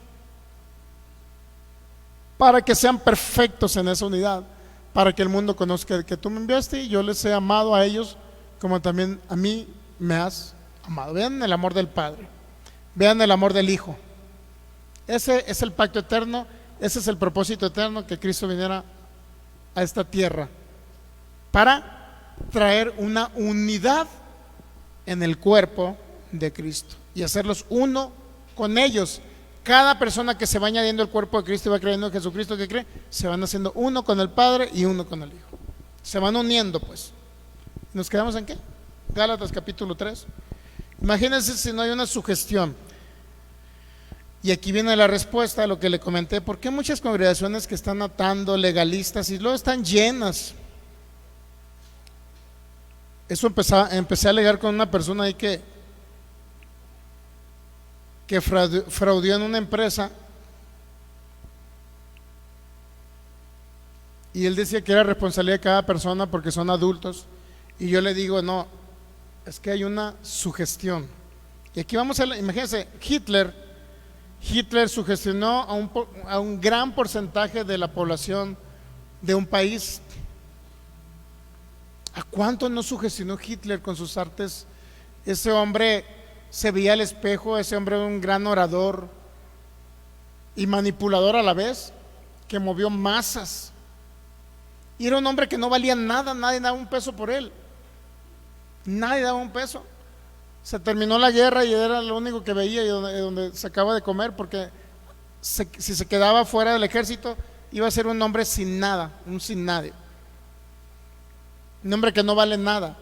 para que sean perfectos en esa unidad, para que el mundo conozca que tú me enviaste y yo les he amado a ellos como también a mí me has amado. Vean el amor del Padre, vean el amor del Hijo. Ese es el pacto eterno, ese es el propósito eterno, que Cristo viniera a esta tierra para traer una unidad en el cuerpo de Cristo y hacerlos uno con ellos. Cada persona que se va añadiendo al cuerpo de Cristo y va creyendo en Jesucristo, que cree, se van haciendo uno con el Padre y uno con el Hijo. Se van uniendo, pues. ¿Nos quedamos en qué? Gálatas capítulo 3. Imagínense si no hay una sugestión. Y aquí viene la respuesta a lo que le comenté. ¿Por qué muchas congregaciones que están atando, legalistas, y luego están llenas? Eso empecé a alegar con una persona ahí que fraudeó en una empresa, y él decía que era responsabilidad de cada persona porque son adultos, y yo le digo, no, es que hay una sugestión. Y aquí vamos a, imagínense, Hitler sugestionó a un gran porcentaje de la población de un país. ¿A cuánto no sugestionó Hitler con sus artes? Ese hombre se veía al espejo, ese hombre era un gran orador y manipulador a la vez, que movió masas. Y era un hombre que no valía nada, nadie daba un peso por él, nadie daba un peso. Se terminó la guerra y era lo único que veía y donde se acaba de comer, porque si se quedaba fuera del ejército iba a ser un hombre sin nada, un sin nadie, un hombre que no vale nada.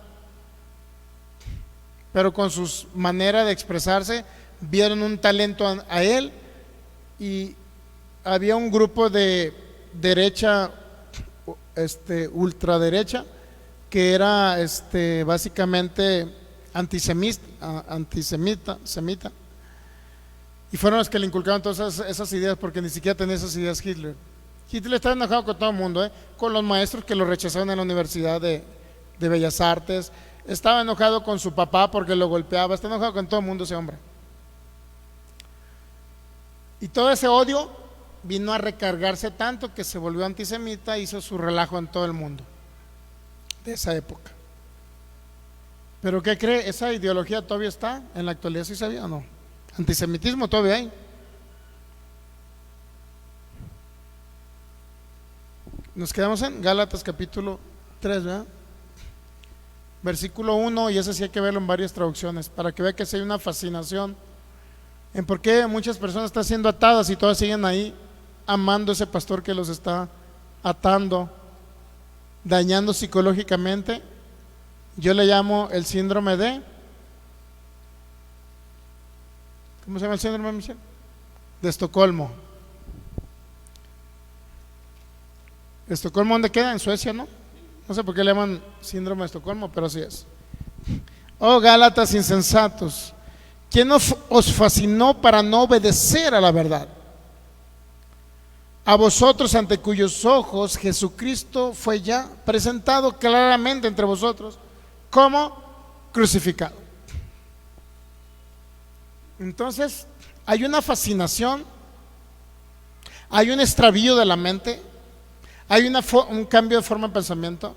Pero con su manera de expresarse vieron un talento a él, y había un grupo de derecha, ultraderecha, que era básicamente antisemita, y fueron los que le inculcaron todas esas ideas, porque ni siquiera tenía esas ideas Hitler. Hitler estaba enojado con todo el mundo, con los maestros que lo rechazaron en la Universidad de Bellas Artes. Estaba enojado con su papá porque lo golpeaba. Está enojado con todo el mundo ese hombre. Y todo ese odio vino a recargarse tanto que se volvió antisemita, hizo su relajo en todo el mundo de esa época. Pero ¿qué cree? Esa ideología todavía está en la actualidad, ¿sí sabía o no? Antisemitismo todavía hay. Nos quedamos en Gálatas capítulo 3, ¿verdad? Versículo 1, y ese sí hay que verlo en varias traducciones, para que vea que sí hay una fascinación en por qué muchas personas están siendo atadas y todas siguen ahí amando a ese pastor que los está atando, dañando psicológicamente. Yo le llamo el síndrome de, ¿cómo se llama el síndrome, Michelle? De Estocolmo. ¿Estocolmo dónde queda? En Suecia, ¿no? No sé por qué le llaman síndrome de Estocolmo, pero así es. Oh Gálatas insensatos, ¿quién os fascinó para no obedecer a la verdad? A vosotros, ante cuyos ojos Jesucristo fue ya presentado claramente entre vosotros como crucificado. Entonces hay una fascinación, hay un extravío de la mente, hay un cambio de forma de pensamiento,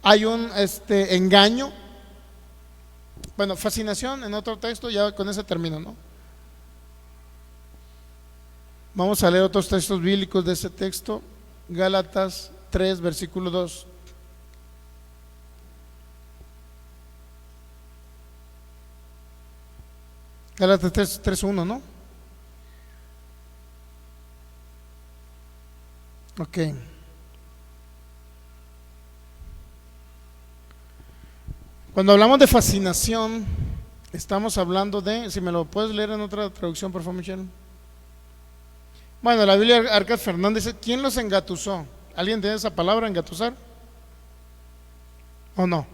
hay un engaño. Bueno, fascinación en otro texto, ya con ese término, ¿no? Vamos a leer otros textos bíblicos de ese texto. Gálatas 3, versículo 2. Gálatas 3, 1, ¿no? Ok. Cuando hablamos de fascinación, estamos hablando de, si me lo puedes leer en otra traducción, por favor, Michelle. Bueno, la Biblia Arcas Fernández dice, ¿quién los engatusó? ¿Alguien tiene esa palabra, engatusar? ¿O no?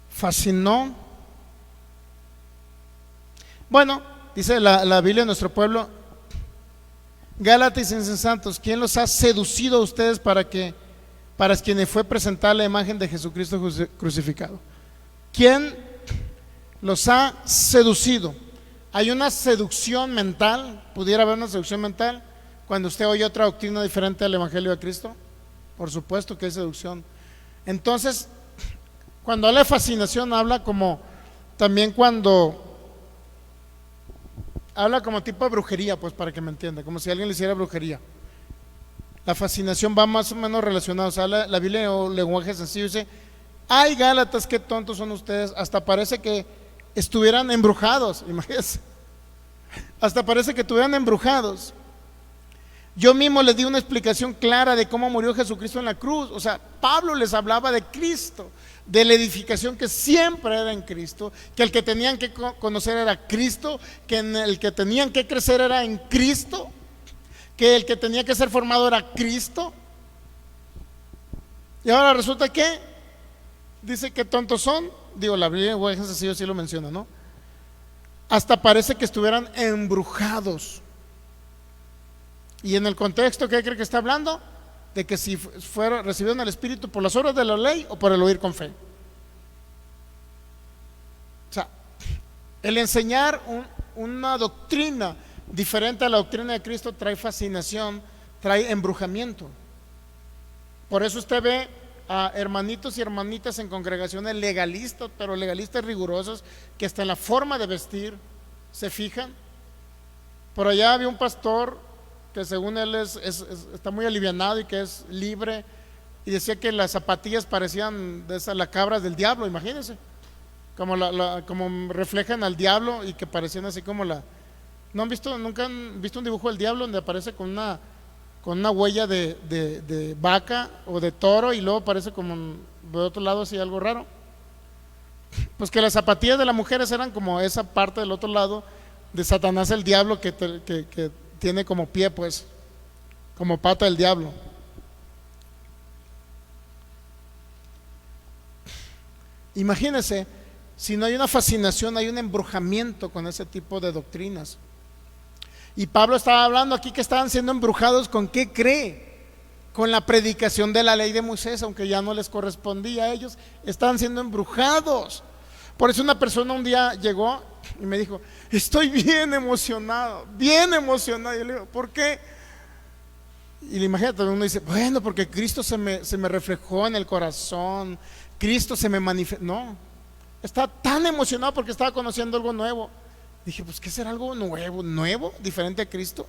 Fascinó. Bueno, dice la Biblia de nuestro pueblo, Gálatas insensatos, ¿quién los ha seducido a ustedes para quienes fue presentada la imagen de Jesucristo crucificado? ¿Quién los ha seducido? Hay una seducción mental, pudiera haber una seducción mental cuando usted oye otra doctrina diferente al Evangelio de Cristo. Por supuesto que hay seducción. Entonces, cuando habla de fascinación, habla como también cuando habla como tipo de brujería, pues para que me entienda, como si alguien le hiciera brujería. La fascinación va más o menos relacionada. O sea, la Biblia en lenguaje sencillo dice, ay Gálatas, qué tontos son ustedes, hasta parece que estuvieran embrujados, imagínense, hasta parece que estuvieran embrujados. Yo mismo les di una explicación clara de cómo murió Jesucristo en la cruz. O sea, Pablo les hablaba de Cristo, de la edificación que siempre era en Cristo, que el que tenían que conocer era Cristo, que el que tenían que crecer era en Cristo, que el que tenía que ser formado era Cristo. Y ahora resulta que dice que tontos son. Digo, la Biblia en lenguaje sencillo sí lo menciona, ¿no? Hasta parece que estuvieran embrujados. Y en el contexto, ¿qué cree que está hablando? De que si recibieron el Espíritu por las obras de la ley o por el oír con fe. O sea, el enseñar una doctrina diferente a la doctrina de Cristo trae fascinación, trae embrujamiento. Por eso usted ve a hermanitos y hermanitas en congregaciones legalistas, pero legalistas rigurosos, que hasta en la forma de vestir se fijan. Por allá había un pastor que según él está muy alivianado y que es libre, y decía que las zapatillas parecían de esas las cabras del diablo, imagínense, como reflejan al diablo y que parecían así como nunca han visto un dibujo del diablo donde aparece con una huella de vaca o de toro y luego aparece como de otro lado así algo raro? Pues que las zapatillas de las mujeres eran como esa parte del otro lado de Satanás, el diablo, que tiene como pie, pues, como pata del diablo. Imagínense, si no hay una fascinación, hay un embrujamiento con ese tipo de doctrinas. Y Pablo estaba hablando aquí que estaban siendo embrujados. ¿Con qué cree? Con la predicación de la ley de Moisés, aunque ya no les correspondía a ellos, estaban siendo embrujados. Por eso una persona un día llegó y me dijo, estoy bien emocionado, bien emocionado. Y yo le digo, ¿por qué? Y imagínate, uno dice, bueno, porque Cristo se me reflejó en el corazón, Cristo se me manifestó. No, estaba tan emocionado porque estaba conociendo algo nuevo. Dije, pues ¿qué será algo nuevo, diferente a Cristo?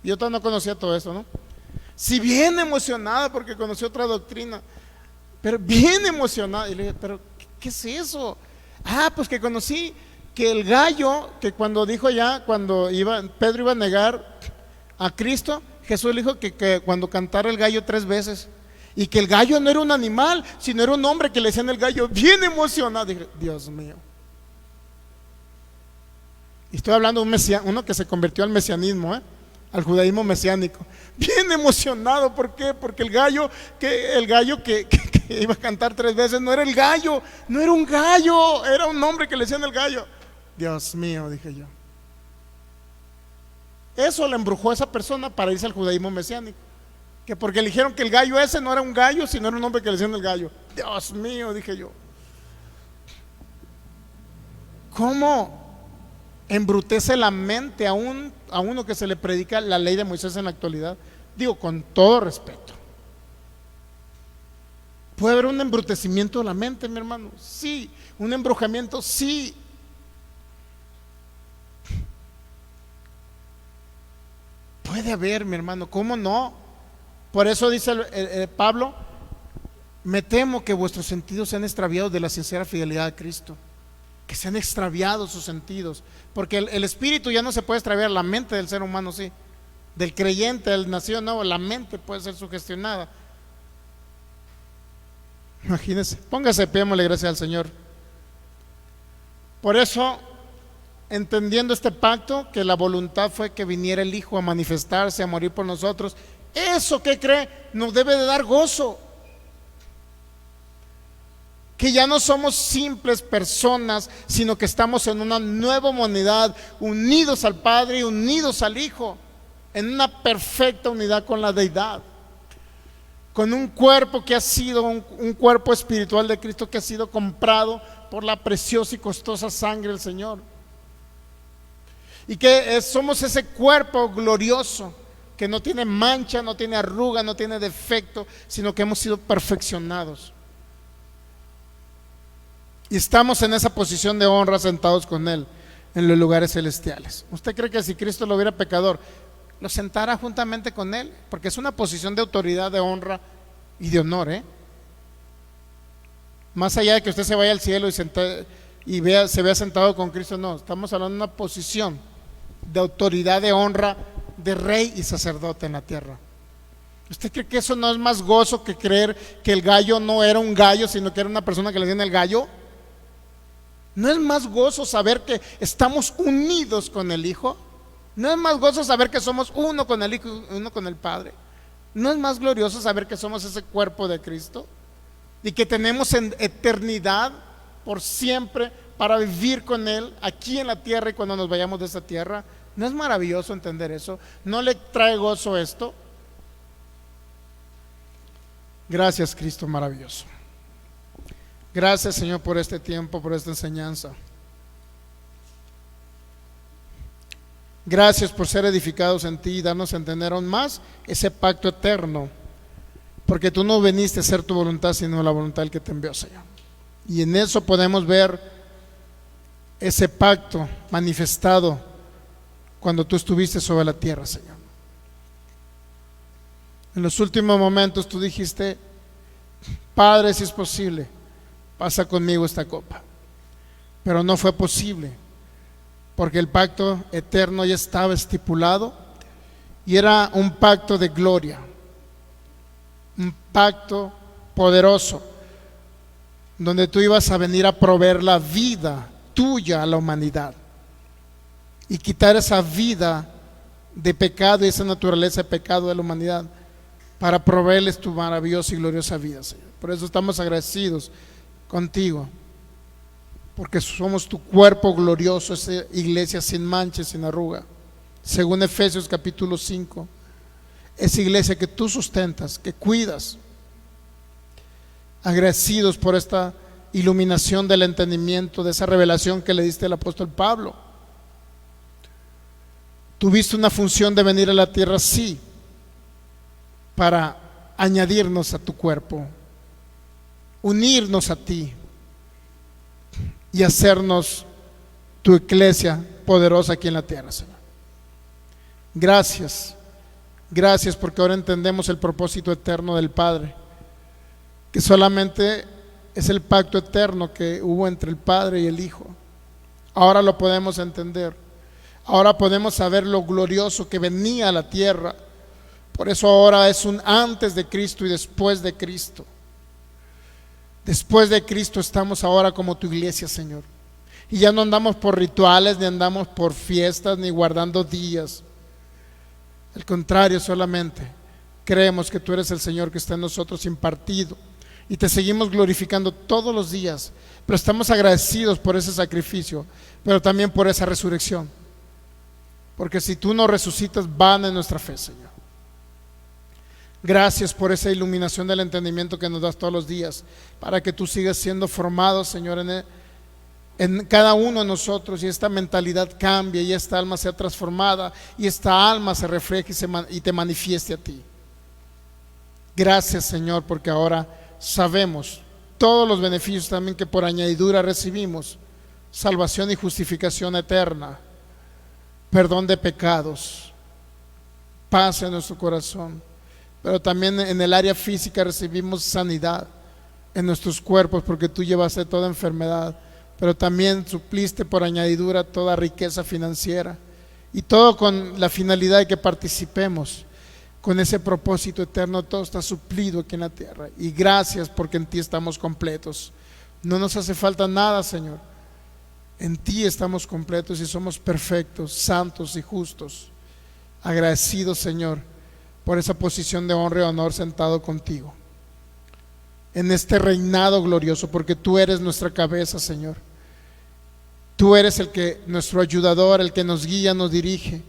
Y yo todavía no conocía todo eso, ¿no? Sí, bien emocionado porque conocí otra doctrina, pero bien emocionado. Y le dije, pero ¿qué es eso? Ah, pues que conocí que el gallo, que cuando Pedro iba a negar a Cristo, Jesús le dijo que cuando cantara el gallo 3 veces, y que el gallo no era un animal, sino era un hombre que le decían el gallo, bien emocionado. Dije, Dios mío. Y estoy hablando de uno que se convirtió al mesianismo, al judaísmo mesiánico. Bien emocionado, ¿por qué? Porque el gallo que iba a cantar 3 veces no era el gallo, no era un gallo, era un hombre que le decían el gallo. Dios mío, dije yo. Eso le embrujó a esa persona para irse al judaísmo mesiánico, que porque le dijeron que el gallo ese no era un gallo, sino era un hombre que le decían el gallo. Dios mío, dije yo. ¿Cómo embrutece la mente a uno que se le predica la ley de Moisés en la actualidad? Digo, con todo respeto. ¿Puede haber un embrutecimiento de la mente, mi hermano? Sí. ¿Un embrujamiento? Sí. Puede haber, mi hermano, ¿cómo no? Por eso dice Pablo, me temo que vuestros sentidos sean extraviados de la sincera fidelidad a Cristo. Que se han extraviado sus sentidos, porque el espíritu ya no se puede extraviar, la mente del ser humano sí, del creyente, del nacido nuevo, la mente puede ser sugestionada. Imagínense, póngase de pie, démosle gracias al Señor. Por eso entendiendo este pacto, que la voluntad fue que viniera el Hijo a manifestarse, a morir por nosotros. Eso, ¿qué cree? Nos debe de dar gozo. Que ya no somos simples personas, sino que estamos en una nueva humanidad, unidos al Padre y unidos al Hijo, en una perfecta unidad con la deidad, con un cuerpo que ha sido un cuerpo espiritual de Cristo, que ha sido comprado por la preciosa y costosa sangre del Señor, y que somos ese cuerpo glorioso que no tiene mancha, no tiene arruga, no tiene defecto, sino que hemos sido perfeccionados. Y estamos en esa posición de honra sentados con Él en los lugares celestiales. ¿Usted cree que si Cristo lo hubiera pecador, lo sentara juntamente con Él? Porque es una posición de autoridad, de honra y de honor, Más allá de que usted se vaya al cielo y se vea sentado con Cristo, no, estamos hablando de una posición de autoridad, de honra, de rey y sacerdote en la tierra. ¿Usted cree que eso no es más gozo que creer que el gallo no era un gallo, sino que era una persona que le decían el gallo? ¿No es más gozo saber que estamos unidos con el Hijo? ¿No es más gozo saber que somos uno con el Hijo y uno con el Padre? ¿No es más glorioso saber que somos ese cuerpo de Cristo y que tenemos en eternidad por siempre para vivir con Él aquí en la tierra y cuando nos vayamos de esta tierra? ¿No es maravilloso entender eso? ¿No le trae gozo esto? Gracias, Cristo maravilloso. Gracias, Señor, por este tiempo, por esta enseñanza. Gracias por ser edificados en ti y darnos a entender aún más ese pacto eterno, porque tú no viniste a hacer tu voluntad, sino la voluntad del que te envió, Señor. Y en eso podemos ver ese pacto manifestado cuando tú estuviste sobre la tierra, Señor. En los últimos momentos tú dijiste: Padre, si es posible, pasa conmigo esta copa. Pero no fue posible, porque el pacto eterno ya estaba estipulado y era un pacto de gloria, un pacto poderoso, donde tú ibas a venir a proveer la vida tuya a la humanidad y quitar esa vida de pecado y esa naturaleza de pecado de la humanidad para proveerles tu maravillosa y gloriosa vida, Señor. Por eso estamos agradecidos contigo, porque somos tu cuerpo glorioso, esa iglesia sin mancha, sin arruga, según Efesios capítulo 5, esa iglesia que tú sustentas, que cuidas. Agradecidos por esta iluminación del entendimiento, de esa revelación que le diste al apóstol Pablo. Tuviste una función de venir a la tierra, sí, para añadirnos a tu cuerpo, unirnos a ti y hacernos tu iglesia poderosa aquí en la tierra, Señor. Gracias, gracias, porque ahora entendemos el propósito eterno del Padre, que solamente es el pacto eterno que hubo entre el Padre y el Hijo. Ahora lo podemos entender, ahora podemos saber lo glorioso que venía a la tierra. Por eso ahora es un antes de Cristo y después de Cristo. Después de Cristo estamos ahora como tu iglesia, Señor. Y ya no andamos por rituales, ni andamos por fiestas, ni guardando días. Al contrario, solamente creemos que tú eres el Señor que está en nosotros impartido. Y te seguimos glorificando todos los días. Pero estamos agradecidos por ese sacrificio, pero también por esa resurrección. Porque si tú no resucitas, vana es nuestra fe, Señor. Gracias por esa iluminación del entendimiento que nos das todos los días, para que tú sigas siendo formado, Señor, en cada uno de nosotros, y esta mentalidad cambie, y esta alma sea transformada, y esta alma se refleje y te manifieste a ti. Gracias, Señor, porque ahora sabemos todos los beneficios también que por añadidura recibimos: salvación y justificación eterna, perdón de pecados, paz en nuestro corazón. Pero también en el área física recibimos sanidad en nuestros cuerpos, porque tú llevaste toda enfermedad. Pero también supliste por añadidura toda riqueza financiera, y todo con la finalidad de que participemos con ese propósito eterno. Todo está suplido aquí en la tierra, y gracias porque en ti estamos completos. No nos hace falta nada, Señor. En ti estamos completos y somos perfectos, santos y justos. Agradecidos, Señor, por esa posición de honra y honor sentado contigo en este reinado glorioso, porque tú eres nuestra cabeza, Señor. Tú eres nuestro ayudador, el que nos guía, nos dirige.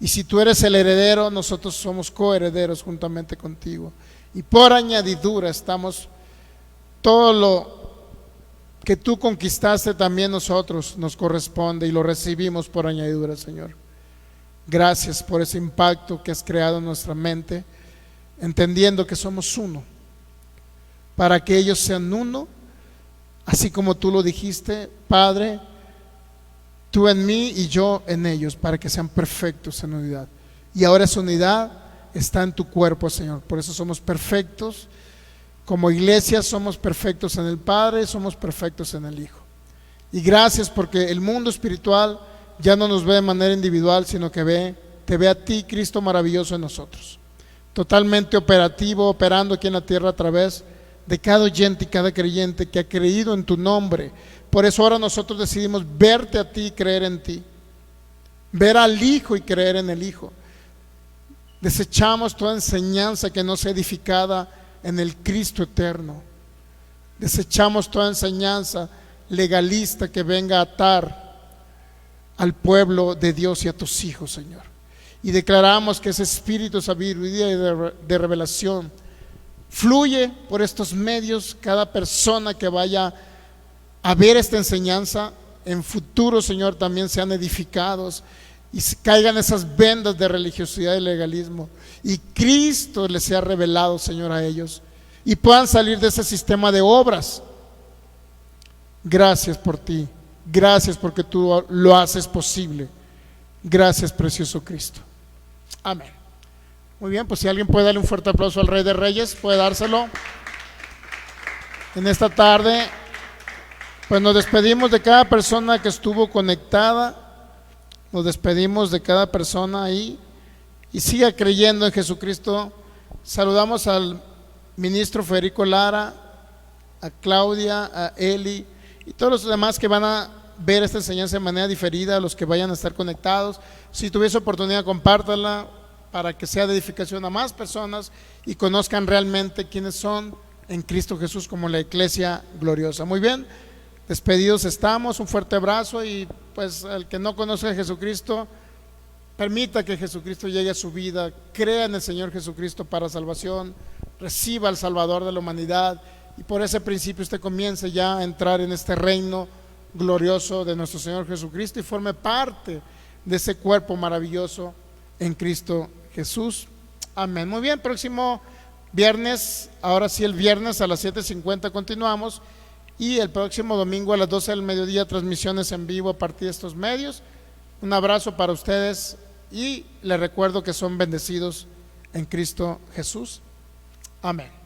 Y si tú eres el heredero, nosotros somos coherederos juntamente contigo. Y por añadidura estamos, todo lo que tú conquistaste también nosotros nos corresponde y lo recibimos por añadidura, Señor. Gracias por ese impacto que has creado en nuestra mente, entendiendo que somos uno, para que ellos sean uno, así como tú lo dijiste, Padre, tú en mí y yo en ellos, para que sean perfectos en unidad. Y ahora esa unidad está en tu cuerpo, Señor. Por eso somos perfectos. Como iglesia somos perfectos en el Padre, somos perfectos en el Hijo. Y gracias porque el mundo espiritual ya no nos ve de manera individual, sino que te ve a ti, Cristo maravilloso, en nosotros. Totalmente operativo, operando aquí en la tierra a través de cada oyente y cada creyente que ha creído en tu nombre. Por eso ahora nosotros decidimos verte a ti y creer en ti. Ver al Hijo y creer en el Hijo. Desechamos toda enseñanza que no sea edificada en el Cristo eterno. Desechamos toda enseñanza legalista que venga a atar al pueblo de Dios y a tus hijos, Señor. Y declaramos que ese espíritu de sabiduría y de revelación fluye por estos medios. Cada persona que vaya a ver esta enseñanza en futuro, Señor, también sean edificados y caigan esas vendas de religiosidad y legalismo, y Cristo les sea revelado, Señor, a ellos, y puedan salir de ese sistema de obras. Gracias por ti, gracias porque tú lo haces posible. Gracias, precioso Cristo. Amén. Muy bien, pues si alguien puede darle un fuerte aplauso al Rey de Reyes, puede dárselo. En esta tarde, pues nos despedimos de cada persona que estuvo conectada. Nos despedimos de cada persona ahí, y siga creyendo en Jesucristo. Saludamos al ministro Federico Lara, a Claudia, a Eli y todos los demás que van a ver esta enseñanza de manera diferida, a los que vayan a estar conectados. Si tuviese oportunidad, compártala para que sea de edificación a más personas y conozcan realmente quiénes son en Cristo Jesús como la iglesia gloriosa. Muy bien, despedidos estamos, un fuerte abrazo, y pues el que no conozca a Jesucristo, permita que Jesucristo llegue a su vida, crea en el Señor Jesucristo para salvación, reciba al Salvador de la humanidad, y por ese principio usted comience ya a entrar en este reino glorioso de nuestro Señor Jesucristo y forme parte de ese cuerpo maravilloso en Cristo Jesús. Amén. Muy bien, próximo viernes, ahora sí el viernes a las 7:50 continuamos, y el próximo domingo a las 12 del mediodía transmisiones en vivo a partir de estos medios. Un abrazo para ustedes y les recuerdo que son bendecidos en Cristo Jesús. Amén.